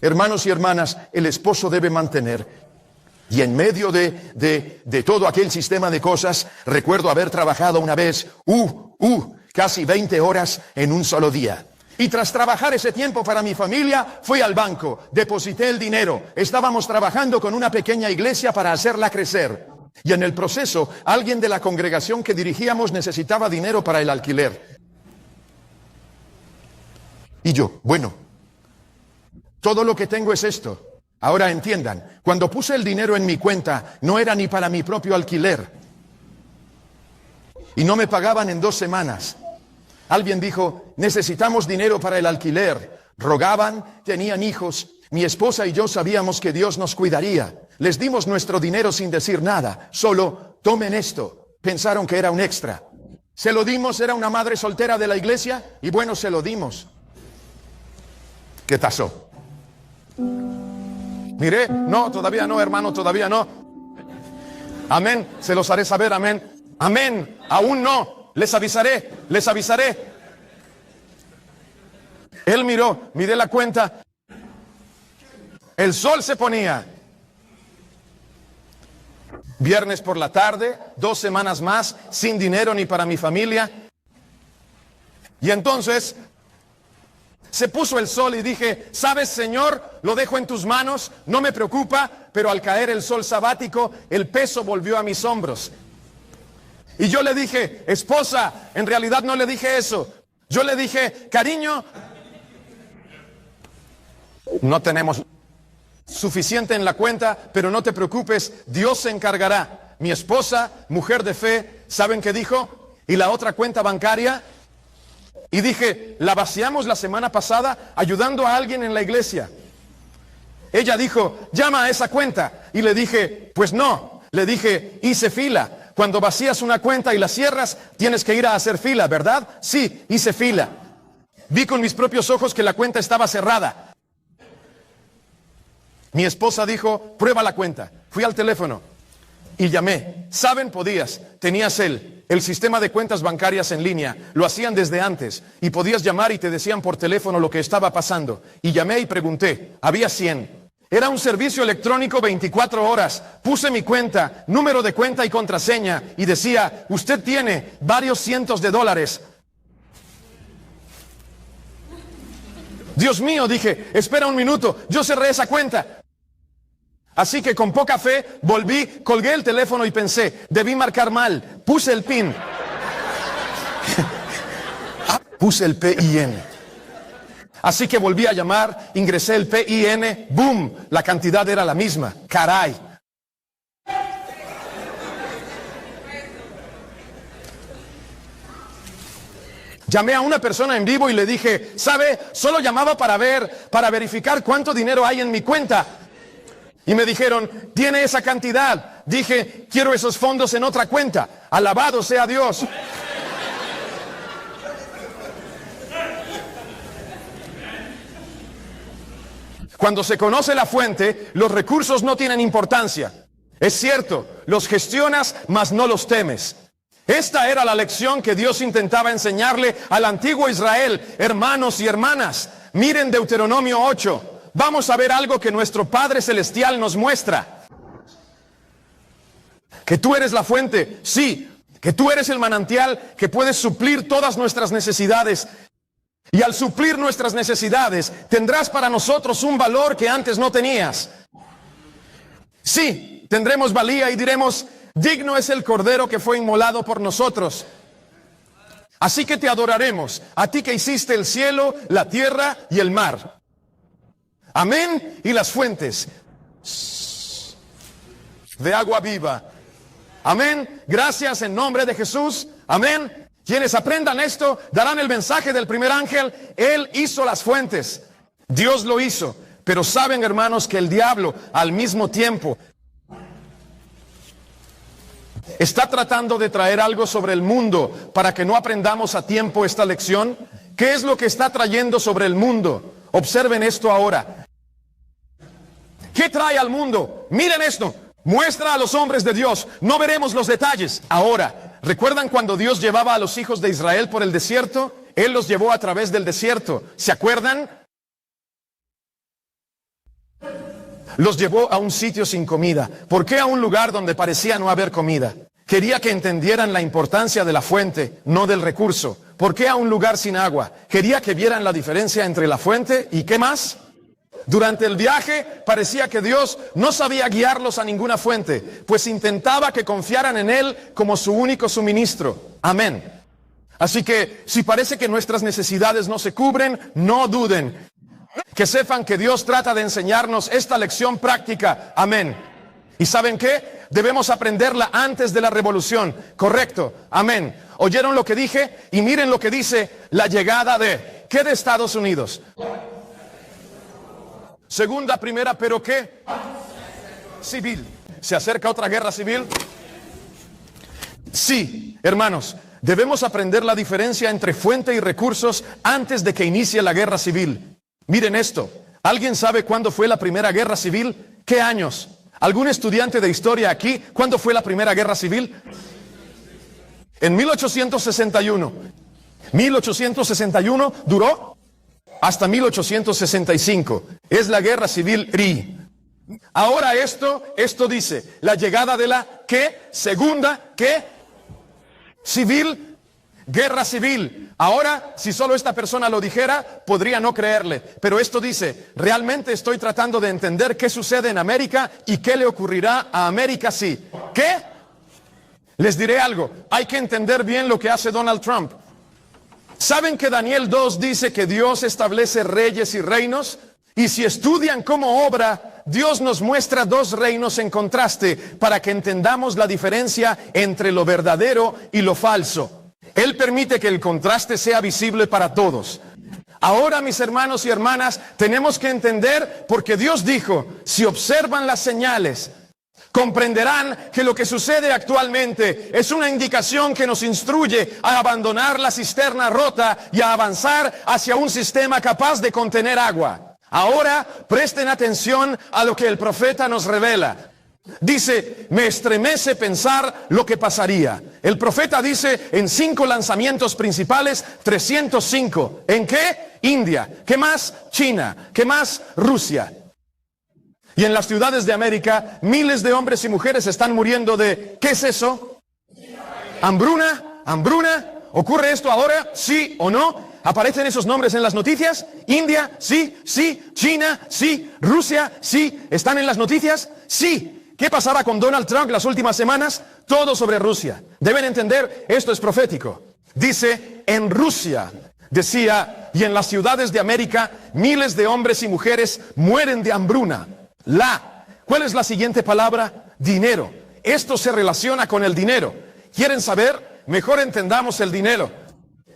Hermanos y hermanas, el esposo debe mantener. Y en medio de todo aquel sistema de cosas, recuerdo haber trabajado una vez, casi 20 horas en un solo día. Y tras trabajar ese tiempo para mi familia, fui al banco, deposité el dinero. Estábamos trabajando con una pequeña iglesia para hacerla crecer. Y en el proceso, alguien de la congregación que dirigíamos necesitaba dinero para el alquiler. Y yo, bueno, todo lo que tengo es esto. Ahora entiendan, cuando puse el dinero en mi cuenta, no era ni para mi propio alquiler. Y no me pagaban en 2 semanas. Alguien dijo, necesitamos dinero para el alquiler. Rogaban, tenían hijos. Mi esposa y yo sabíamos que Dios nos cuidaría. Les dimos nuestro dinero sin decir nada. Solo, tomen esto. Pensaron que era un extra. Se lo dimos, era una madre soltera de la iglesia. Y bueno, se lo dimos. ¿Qué pasó? Miré, no, todavía no, hermano, todavía no. Amén, se los haré saber, amén. Amén, aún no, les avisaré, les avisaré. Él miró, miré la cuenta. El sol se ponía. Viernes por la tarde, 2 semanas más, sin dinero ni para mi familia. Y entonces se puso el sol y dije, ¿sabes, Señor? Lo dejo en tus manos, no me preocupa, pero al caer el sol sabático, el peso volvió a mis hombros. Y yo le dije, esposa, en realidad no le dije eso. Yo le dije, cariño, no tenemos suficiente en la cuenta, pero no te preocupes, Dios se encargará. Mi esposa, mujer de fe, ¿saben qué dijo? ¿Y la otra cuenta bancaria? Y dije, la vaciamos la semana pasada ayudando a alguien en la iglesia. Ella dijo, llama a esa cuenta. Y le dije, pues no. Le dije, hice fila. Cuando vacías una cuenta y la cierras, tienes que ir a hacer fila, ¿verdad? Sí, hice fila. Vi con mis propios ojos que la cuenta estaba cerrada. Mi esposa dijo, prueba la cuenta. Fui al teléfono. y llamé. ¿Saben? Podías. Tenías el sistema de cuentas bancarias en línea. Lo hacían desde antes. Y podías llamar y te decían por teléfono lo que estaba pasando. Y llamé y pregunté. Había 100. Era un servicio electrónico 24 horas. Puse mi cuenta, número de cuenta y contraseña. Y decía, usted tiene varios cientos de dólares. Dios mío, dije, espera un minuto. Yo cerré esa cuenta. Así que con poca fe volví, colgué el teléfono y pensé, debí marcar mal, puse el PIN. Puse el PIN. Así que volví a llamar, ingresé el PIN, ¡boom! La cantidad era la misma, caray. Llamé a una persona en vivo y le dije, ¿sabe? Solo llamaba para verificar cuánto dinero hay en mi cuenta. Y me dijeron, tiene esa cantidad. Dije, quiero esos fondos en otra cuenta. Alabado sea Dios. Cuando se conoce la fuente, los recursos no tienen importancia. Es cierto, los gestionas, mas no los temes. Esta era la lección que Dios intentaba enseñarle al antiguo Israel. Hermanos y hermanas, miren Deuteronomio 8. Vamos a ver algo que nuestro Padre Celestial nos muestra. Que tú eres la fuente, sí. Que tú eres el manantial que puedes suplir todas nuestras necesidades. Y al suplir nuestras necesidades, tendrás para nosotros un valor que antes no tenías. Sí, tendremos valía y diremos, digno es el Cordero que fue inmolado por nosotros. Así que te adoraremos, a ti que hiciste el cielo, la tierra y el mar. Amén. Y las fuentes de agua viva. Amén. Gracias en nombre de Jesús. Amén. Quienes aprendan esto darán el mensaje del primer ángel. Él hizo las fuentes. Dios lo hizo. Pero saben, hermanos, que el diablo al mismo tiempo está tratando de traer algo sobre el mundo para que no aprendamos a tiempo esta lección. ¿Qué es lo que está trayendo sobre el mundo? Observen esto ahora. ¿Qué trae al mundo? Miren esto. Muestra a los hombres de Dios. No veremos los detalles. Ahora, ¿recuerdan cuando Dios llevaba a los hijos de Israel por el desierto? Él los llevó a través del desierto. ¿Se acuerdan? Los llevó a un sitio sin comida. ¿Por qué a un lugar donde parecía no haber comida? Quería que entendieran la importancia de la fuente, no del recurso. ¿Por qué a un lugar sin agua? Quería que vieran la diferencia entre la fuente y ¿qué más? Durante el viaje parecía que Dios no sabía guiarlos a ninguna fuente, pues intentaba que confiaran en Él como su único suministro. Amén. Así que si parece que nuestras necesidades no se cubren, no duden. Que sepan que Dios trata de enseñarnos esta lección práctica. Amén. ¿Y saben qué? Debemos aprenderla antes de la revolución. Correcto. Amén. ¿Oyeron lo que dije? Y miren lo que dice la llegada de... ¿Qué de Estados Unidos? Segunda, primera, ¿pero qué? Civil. ¿Se acerca otra guerra civil? Sí, hermanos, debemos aprender la diferencia entre fuente y recursos antes de que inicie la guerra civil. Miren esto. ¿Alguien sabe cuándo fue la primera guerra civil? ¿Qué años? ¿Algún estudiante de historia aquí? ¿Cuándo fue la primera guerra civil? En 1861. 1861 duró hasta 1865. Es la guerra civil RI. Ahora esto dice, la llegada de la, ¿qué? Segunda, ¿qué? Civil, guerra civil. Ahora, si solo esta persona lo dijera, podría no creerle. Pero esto dice, realmente estoy tratando de entender qué sucede en América y qué le ocurrirá a América si. ¿Qué? Les diré algo, hay que entender bien lo que hace Donald Trump. ¿Saben que Daniel 2 dice que Dios establece reyes y reinos? Y si estudian cómo obra, Dios nos muestra dos reinos en contraste para que entendamos la diferencia entre lo verdadero y lo falso. Él permite que el contraste sea visible para todos. Ahora, mis hermanos y hermanas, tenemos que entender porque Dios dijo, si observan las señales, comprenderán que lo que sucede actualmente es una indicación que nos instruye a abandonar la cisterna rota y a avanzar hacia un sistema capaz de contener agua. Ahora presten atención a lo que el profeta nos revela. Dice, me estremece pensar lo que pasaría. El profeta dice, en 5 lanzamientos principales, 305. ¿En qué? India. ¿Qué más? China. ¿Qué más? Rusia. Y en las ciudades de América, miles de hombres y mujeres están muriendo de, ¿qué es eso? ¿Hambruna? ¿Hambruna? ¿Ocurre esto ahora? ¿Sí o no? ¿Aparecen esos nombres en las noticias? ¿India? Sí, sí. ¿China? Sí. ¿Rusia? Sí. ¿Están en las noticias? Sí. ¿Qué pasará con Donald Trump las últimas semanas? Todo sobre Rusia. Deben entender, esto es profético. Dice, en Rusia, decía, y en las ciudades de América, miles de hombres y mujeres mueren de hambruna. ¿Cuál es la siguiente palabra? Dinero. Esto se relaciona con el dinero. ¿Quieren saber? Mejor entendamos el dinero.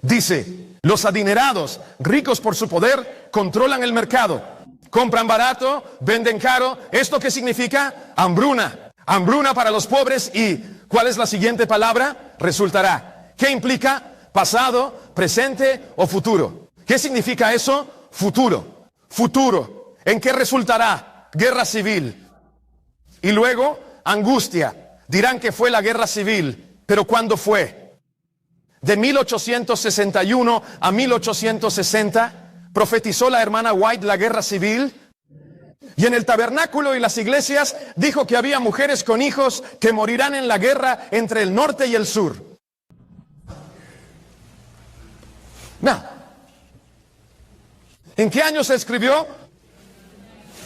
Dice, los adinerados, ricos por su poder, controlan el mercado. Compran barato, venden caro. ¿Esto qué significa? Hambruna. Hambruna para los pobres. ¿Y cuál es la siguiente palabra? Resultará. ¿Qué implica? Pasado, presente o futuro. ¿Qué significa eso? Futuro. Futuro. ¿En qué resultará? Guerra civil. Y luego, angustia. Dirán que fue la guerra civil. ¿Pero cuándo fue? De 1861 a 1860. Profetizó la hermana White la guerra civil. Y en el tabernáculo y las iglesias dijo que había mujeres con hijos que morirán en la guerra entre el norte y el sur. No. ¿En qué año se escribió?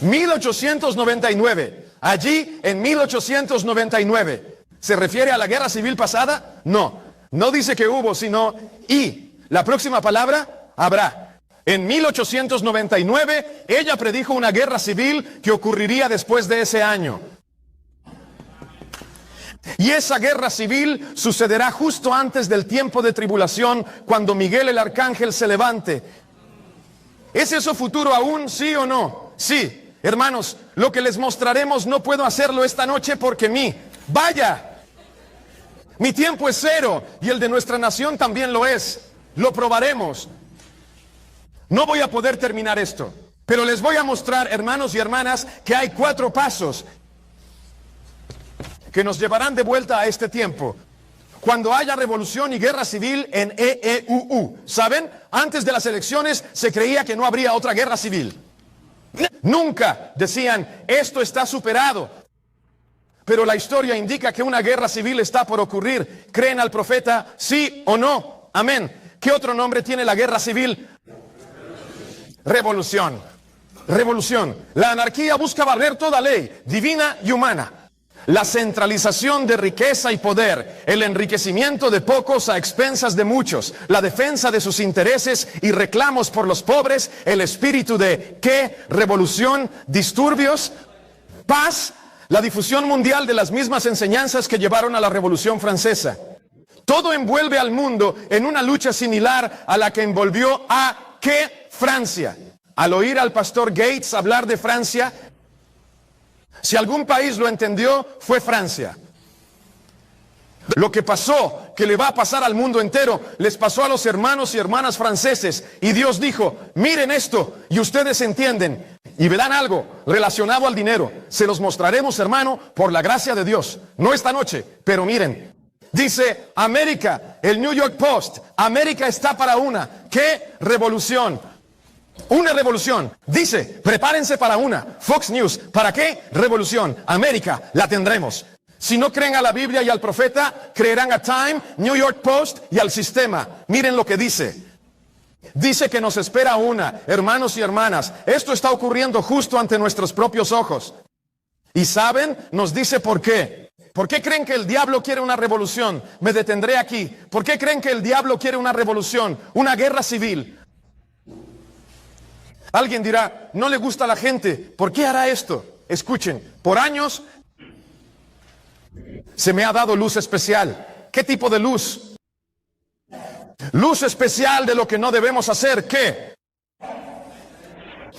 1899. Allí en 1899. ¿Se refiere a la guerra civil pasada? No. No dice que hubo, sino y. La próxima palabra, habrá. En 1899, ella predijo una guerra civil que ocurriría después de ese año. Y esa guerra civil sucederá justo antes del tiempo de tribulación, cuando Miguel el arcángel se levante. ¿Es eso futuro aún, sí o no? Sí. Hermanos, lo que les mostraremos no puedo hacerlo esta noche porque mi tiempo es 0 y el de nuestra nación también lo es. Lo probaremos. No voy a poder terminar esto, pero les voy a mostrar, hermanos y hermanas, que hay 4 pasos que nos llevarán de vuelta a este tiempo. Cuando haya revolución y guerra civil en EEUU. ¿Saben? Antes de las elecciones se creía que no habría otra guerra civil. Nunca decían, esto está superado. Pero la historia indica que una guerra civil está por ocurrir. ¿Creen al profeta? ¿Sí o no? Amén. ¿Qué otro nombre tiene la guerra civil? Revolución. Revolución. La anarquía busca barrer toda ley, divina y humana. La centralización de riqueza y poder, el enriquecimiento de pocos a expensas de muchos, la defensa de sus intereses y reclamos por los pobres, el espíritu de ¿qué? Revolución, disturbios, paz, la difusión mundial de las mismas enseñanzas que llevaron a la Revolución Francesa. Todo envuelve al mundo en una lucha similar a la que envolvió a ¿qué? Francia. Al oír al pastor Gates hablar de Francia, si algún país lo entendió, fue Francia. Lo que pasó, que le va a pasar al mundo entero, les pasó a los hermanos y hermanas franceses. Y Dios dijo, miren esto, y ustedes entienden. Y verán algo relacionado al dinero. Se los mostraremos, hermano, por la gracia de Dios. No esta noche, pero miren. Dice América, el New York Post, América está para una. ¿Qué? Revolución. Una revolución. Dice, prepárense para una. Fox News, ¿para qué? Revolución. América, la tendremos. Si no creen a la Biblia y al profeta, creerán a Time, New York Post y al sistema. Miren lo que dice. Dice que nos espera una, hermanos y hermanas. Esto está ocurriendo justo ante nuestros propios ojos. Y saben, nos dice por qué. ¿Por qué creen que el diablo quiere una revolución? Me detendré aquí. ¿Por qué creen que el diablo quiere una revolución? Una guerra civil. Alguien dirá, no le gusta a la gente. ¿Por qué hará esto? Escuchen, por años se me ha dado luz especial. ¿Qué tipo de luz? Luz especial de lo que no debemos hacer. ¿Qué?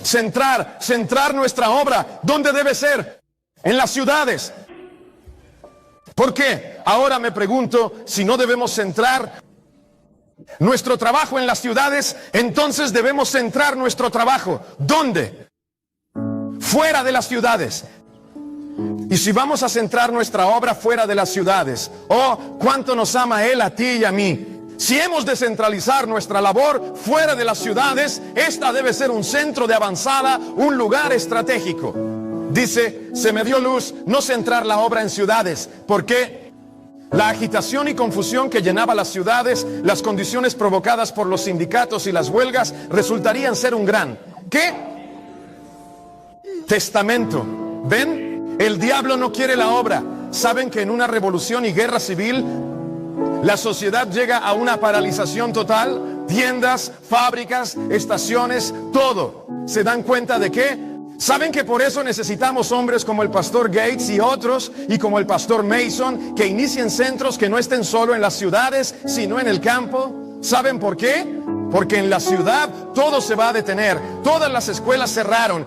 Centrar nuestra obra. ¿Dónde debe ser? En las ciudades. ¿Por qué? Ahora me pregunto, si no debemos centrar nuestro trabajo en las ciudades, entonces debemos centrar nuestro trabajo. ¿Dónde? Fuera de las ciudades. Y si vamos a centrar nuestra obra fuera de las ciudades, oh, cuánto nos ama Él a ti y a mí. Si hemos de centralizar nuestra labor fuera de las ciudades, esta debe ser un centro de avanzada, un lugar estratégico. Dice, se me dio luz no centrar la obra en ciudades, porque la agitación y confusión que llenaba las ciudades, las condiciones provocadas por los sindicatos y las huelgas, resultarían ser un gran, ¿qué? Testamento. ¿Ven? El diablo no quiere la obra. ¿Saben que en una revolución y guerra civil la sociedad llega a una paralización total? Tiendas, fábricas, estaciones, todo. ¿Se dan cuenta de qué? ¿Saben que por eso necesitamos hombres como el pastor Gates y otros, y como el pastor Mason, que inicien centros que no estén solo en las ciudades, sino en el campo? ¿Saben por qué? Porque en la ciudad todo se va a detener. Todas las escuelas cerraron.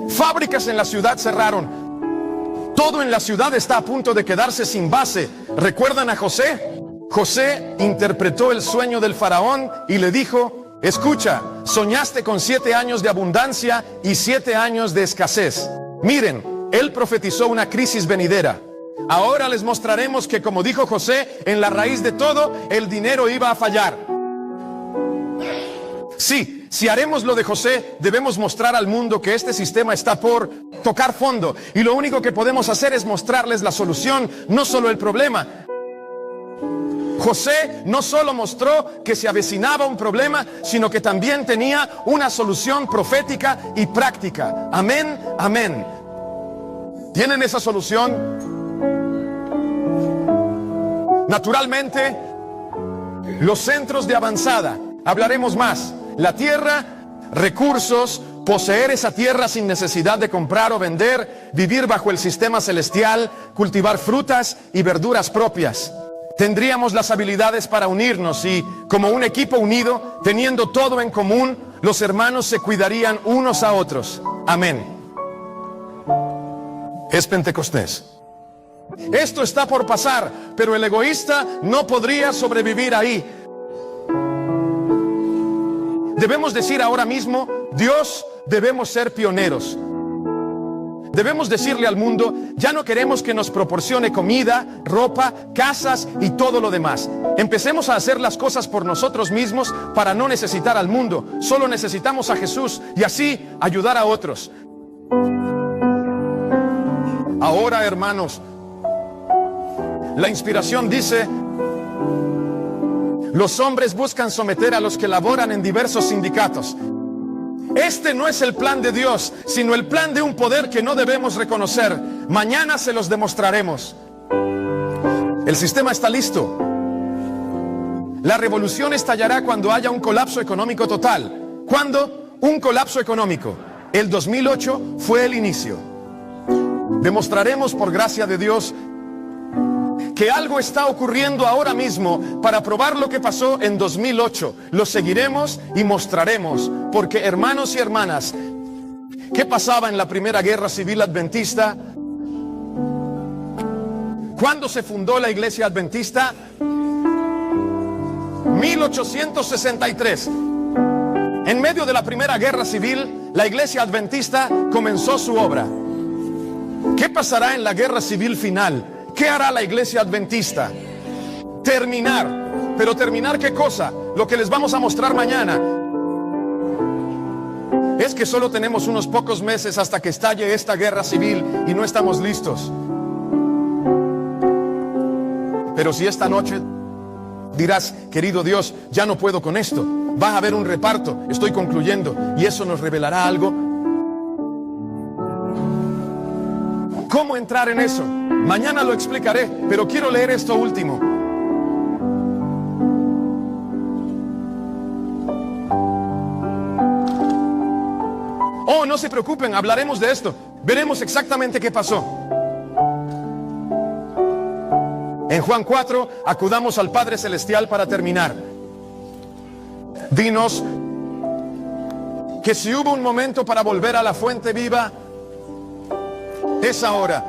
Fábricas en la ciudad cerraron. Todo en la ciudad está a punto de quedarse sin base. ¿Recuerdan a José? José interpretó el sueño del faraón y le dijo, escucha, soñaste con 7 años de abundancia y 7 años de escasez. Miren, él profetizó una crisis venidera. Ahora les mostraremos que, como dijo José, en la raíz de todo, el dinero iba a fallar. Sí, si haremos lo de José, debemos mostrar al mundo que este sistema está por tocar fondo. Y lo único que podemos hacer es mostrarles la solución, no solo el problema. José no solo mostró que se avecinaba un problema, sino que también tenía una solución profética y práctica. Amén, amén. ¿Tienen esa solución? Naturalmente, los centros de avanzada. Hablaremos más. La tierra, recursos, poseer esa tierra sin necesidad de comprar o vender, vivir bajo el sistema celestial, cultivar frutas y verduras propias. Tendríamos las habilidades para unirnos y, como un equipo unido, teniendo todo en común, los hermanos se cuidarían unos a otros. Amén. Es Pentecostés. Esto está por pasar, pero el egoísta no podría sobrevivir ahí. Debemos decir ahora mismo, Dios, debemos ser pioneros. Debemos decirle al mundo, ya no queremos que nos proporcione comida, ropa, casas y todo lo demás. Empecemos a hacer las cosas por nosotros mismos para no necesitar al mundo. Solo necesitamos a Jesús y así ayudar a otros. Ahora, hermanos, la inspiración dice, los hombres buscan someter a los que laboran en diversos sindicatos. Este no es el plan de Dios, sino el plan de un poder que no debemos reconocer. Mañana se los demostraremos. El sistema está listo. La revolución estallará cuando haya un colapso económico total. ¿Cuándo? Un colapso económico. El 2008 fue el inicio. Demostraremos por gracia de Dios que algo está ocurriendo ahora mismo para probar lo que pasó en 2008. Lo seguiremos y mostraremos, porque hermanos y hermanas, ¿qué pasaba en la primera guerra civil adventista? ¿Cuándo se fundó la iglesia adventista? 1863. En medio de la primera guerra civil, la iglesia adventista comenzó su obra. ¿Qué pasará en la guerra civil final? ¿Qué hará la iglesia adventista? Terminar. ¿Pero terminar qué cosa? Lo que les vamos a mostrar mañana es que solo tenemos unos pocos meses hasta que estalle esta guerra civil y no estamos listos. Pero si esta noche dirás, querido Dios, ya no puedo con esto, va a haber un reparto, estoy concluyendo, y eso nos revelará algo. ¿Cómo entrar en eso? Mañana lo explicaré, pero quiero leer esto último. Oh, no se preocupen, hablaremos de esto. Veremos exactamente qué pasó. En Juan 4, acudamos al Padre Celestial para terminar. Dinos que si hubo un momento para volver a la fuente viva, es ahora.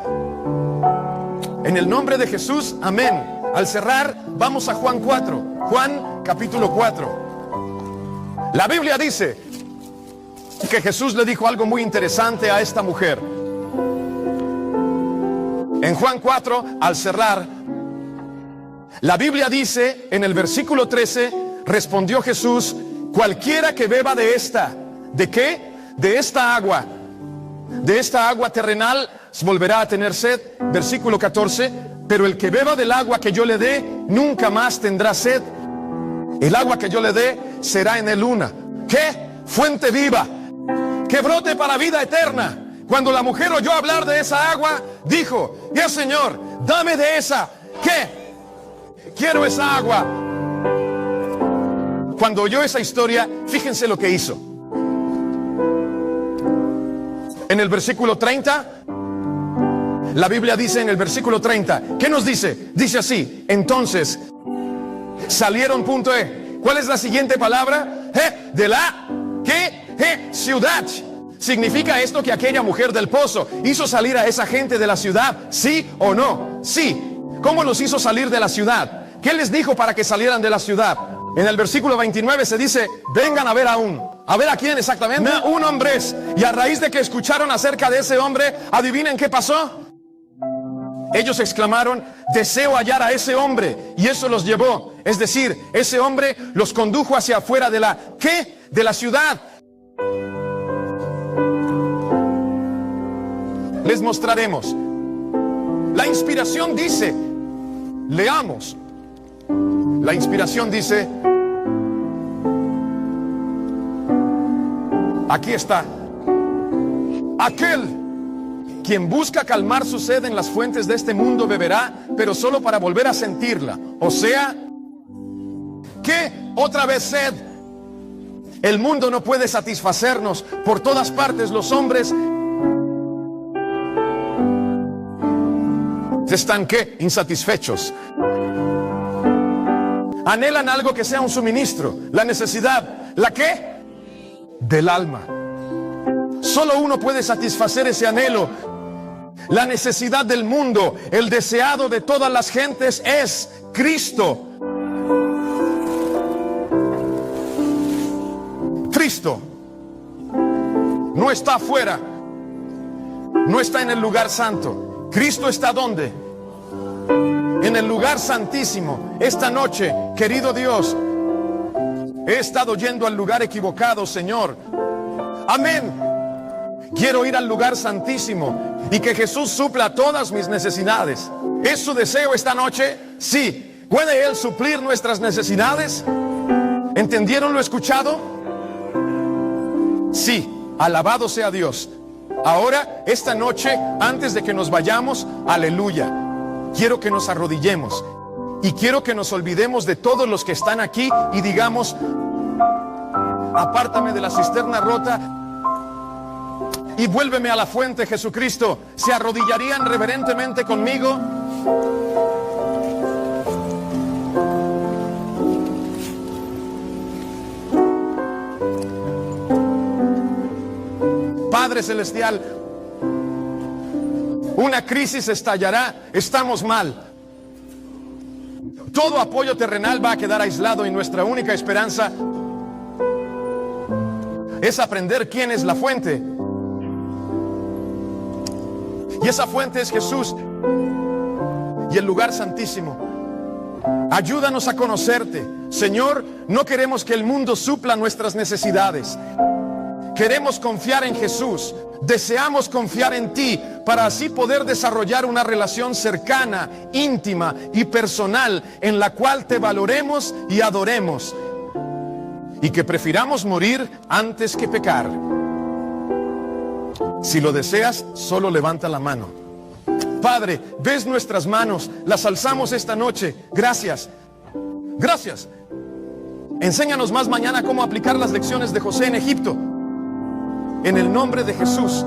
En el nombre de Jesús, amén. Al cerrar, vamos a Juan 4. Juan capítulo 4. La Biblia dice, que Jesús le dijo algo muy interesante a esta mujer. En Juan 4, al cerrar, la Biblia dice en el versículo 13, respondió Jesús: cualquiera que beba de esta, ¿de qué? De esta agua terrenal, volverá a tener sed. Versículo 14, pero el que beba del agua que yo le dé, nunca más tendrá sed. El agua que yo le dé será en él una, ¿qué? Fuente viva, que brote para vida eterna. Cuando la mujer oyó hablar de esa agua, dijo: ya Señor, dame de esa, ¿qué? Quiero esa agua. Cuando oyó esa historia, fíjense lo que hizo. En el versículo 30, la Biblia dice en el versículo 30, ¿qué nos dice? Dice así: entonces salieron, punto E. ¿Cuál es la siguiente palabra? De la, ¿qué? Ciudad. ¿Significa esto que aquella mujer del pozo hizo salir a esa gente de la ciudad? ¿Sí o no? Sí. ¿Cómo los hizo salir de la ciudad? ¿Qué les dijo para que salieran de la ciudad? En el versículo 29 se dice: vengan a ver a ver a quién exactamente. Un hombre. Y a raíz de que escucharon acerca de ese hombre, adivinen qué pasó. Ellos exclamaron: deseo hallar a ese hombre. Y eso los llevó. Es decir, ese hombre los condujo hacia afuera de la, ¿qué? De la ciudad. Les mostraremos. La inspiración dice, leamos. La inspiración dice, aquí está: aquel quien busca calmar su sed en las fuentes de este mundo beberá, pero solo para volver a sentirla. O sea, ¿qué? Otra vez sed. El mundo no puede satisfacernos. Por todas partes los hombres están, ¿qué? Insatisfechos. Anhelan algo que sea un suministro. La necesidad, ¿la qué? Del alma. Solo uno puede satisfacer ese anhelo. La necesidad del mundo, el deseado de todas las gentes, es Cristo. Cristo no está afuera, no está en el lugar santo. Cristo está ¿dónde? En el lugar santísimo. Esta noche, querido Dios, he estado yendo al lugar equivocado, Señor. Amén. Quiero ir al lugar santísimo y que Jesús supla todas mis necesidades. ¿Es su deseo esta noche? Sí. ¿Puede Él suplir nuestras necesidades? ¿Entendieron lo escuchado? Sí. Alabado sea Dios. Ahora, esta noche, antes de que nos vayamos, aleluya, quiero que nos arrodillemos y quiero que nos olvidemos de todos los que están aquí y digamos: apártame de la cisterna rota y vuélveme a la fuente, Jesucristo. ¿Se arrodillarían reverentemente conmigo? Padre Celestial, una crisis estallará, estamos mal. Todo apoyo terrenal va a quedar aislado y nuestra única esperanza es aprender quién es la fuente. Y esa fuente es Jesús y el lugar santísimo. Ayúdanos a conocerte. Señor, no queremos que el mundo supla nuestras necesidades. Queremos confiar en Jesús. Deseamos confiar en ti para así poder desarrollar una relación cercana, íntima y personal en la cual te valoremos y adoremos. Y que prefiramos morir antes que pecar. Si lo deseas, solo levanta la mano. Padre, ves nuestras manos, las alzamos esta noche. Gracias. Gracias. Enséñanos más mañana cómo aplicar las lecciones de José en Egipto. En el nombre de Jesús.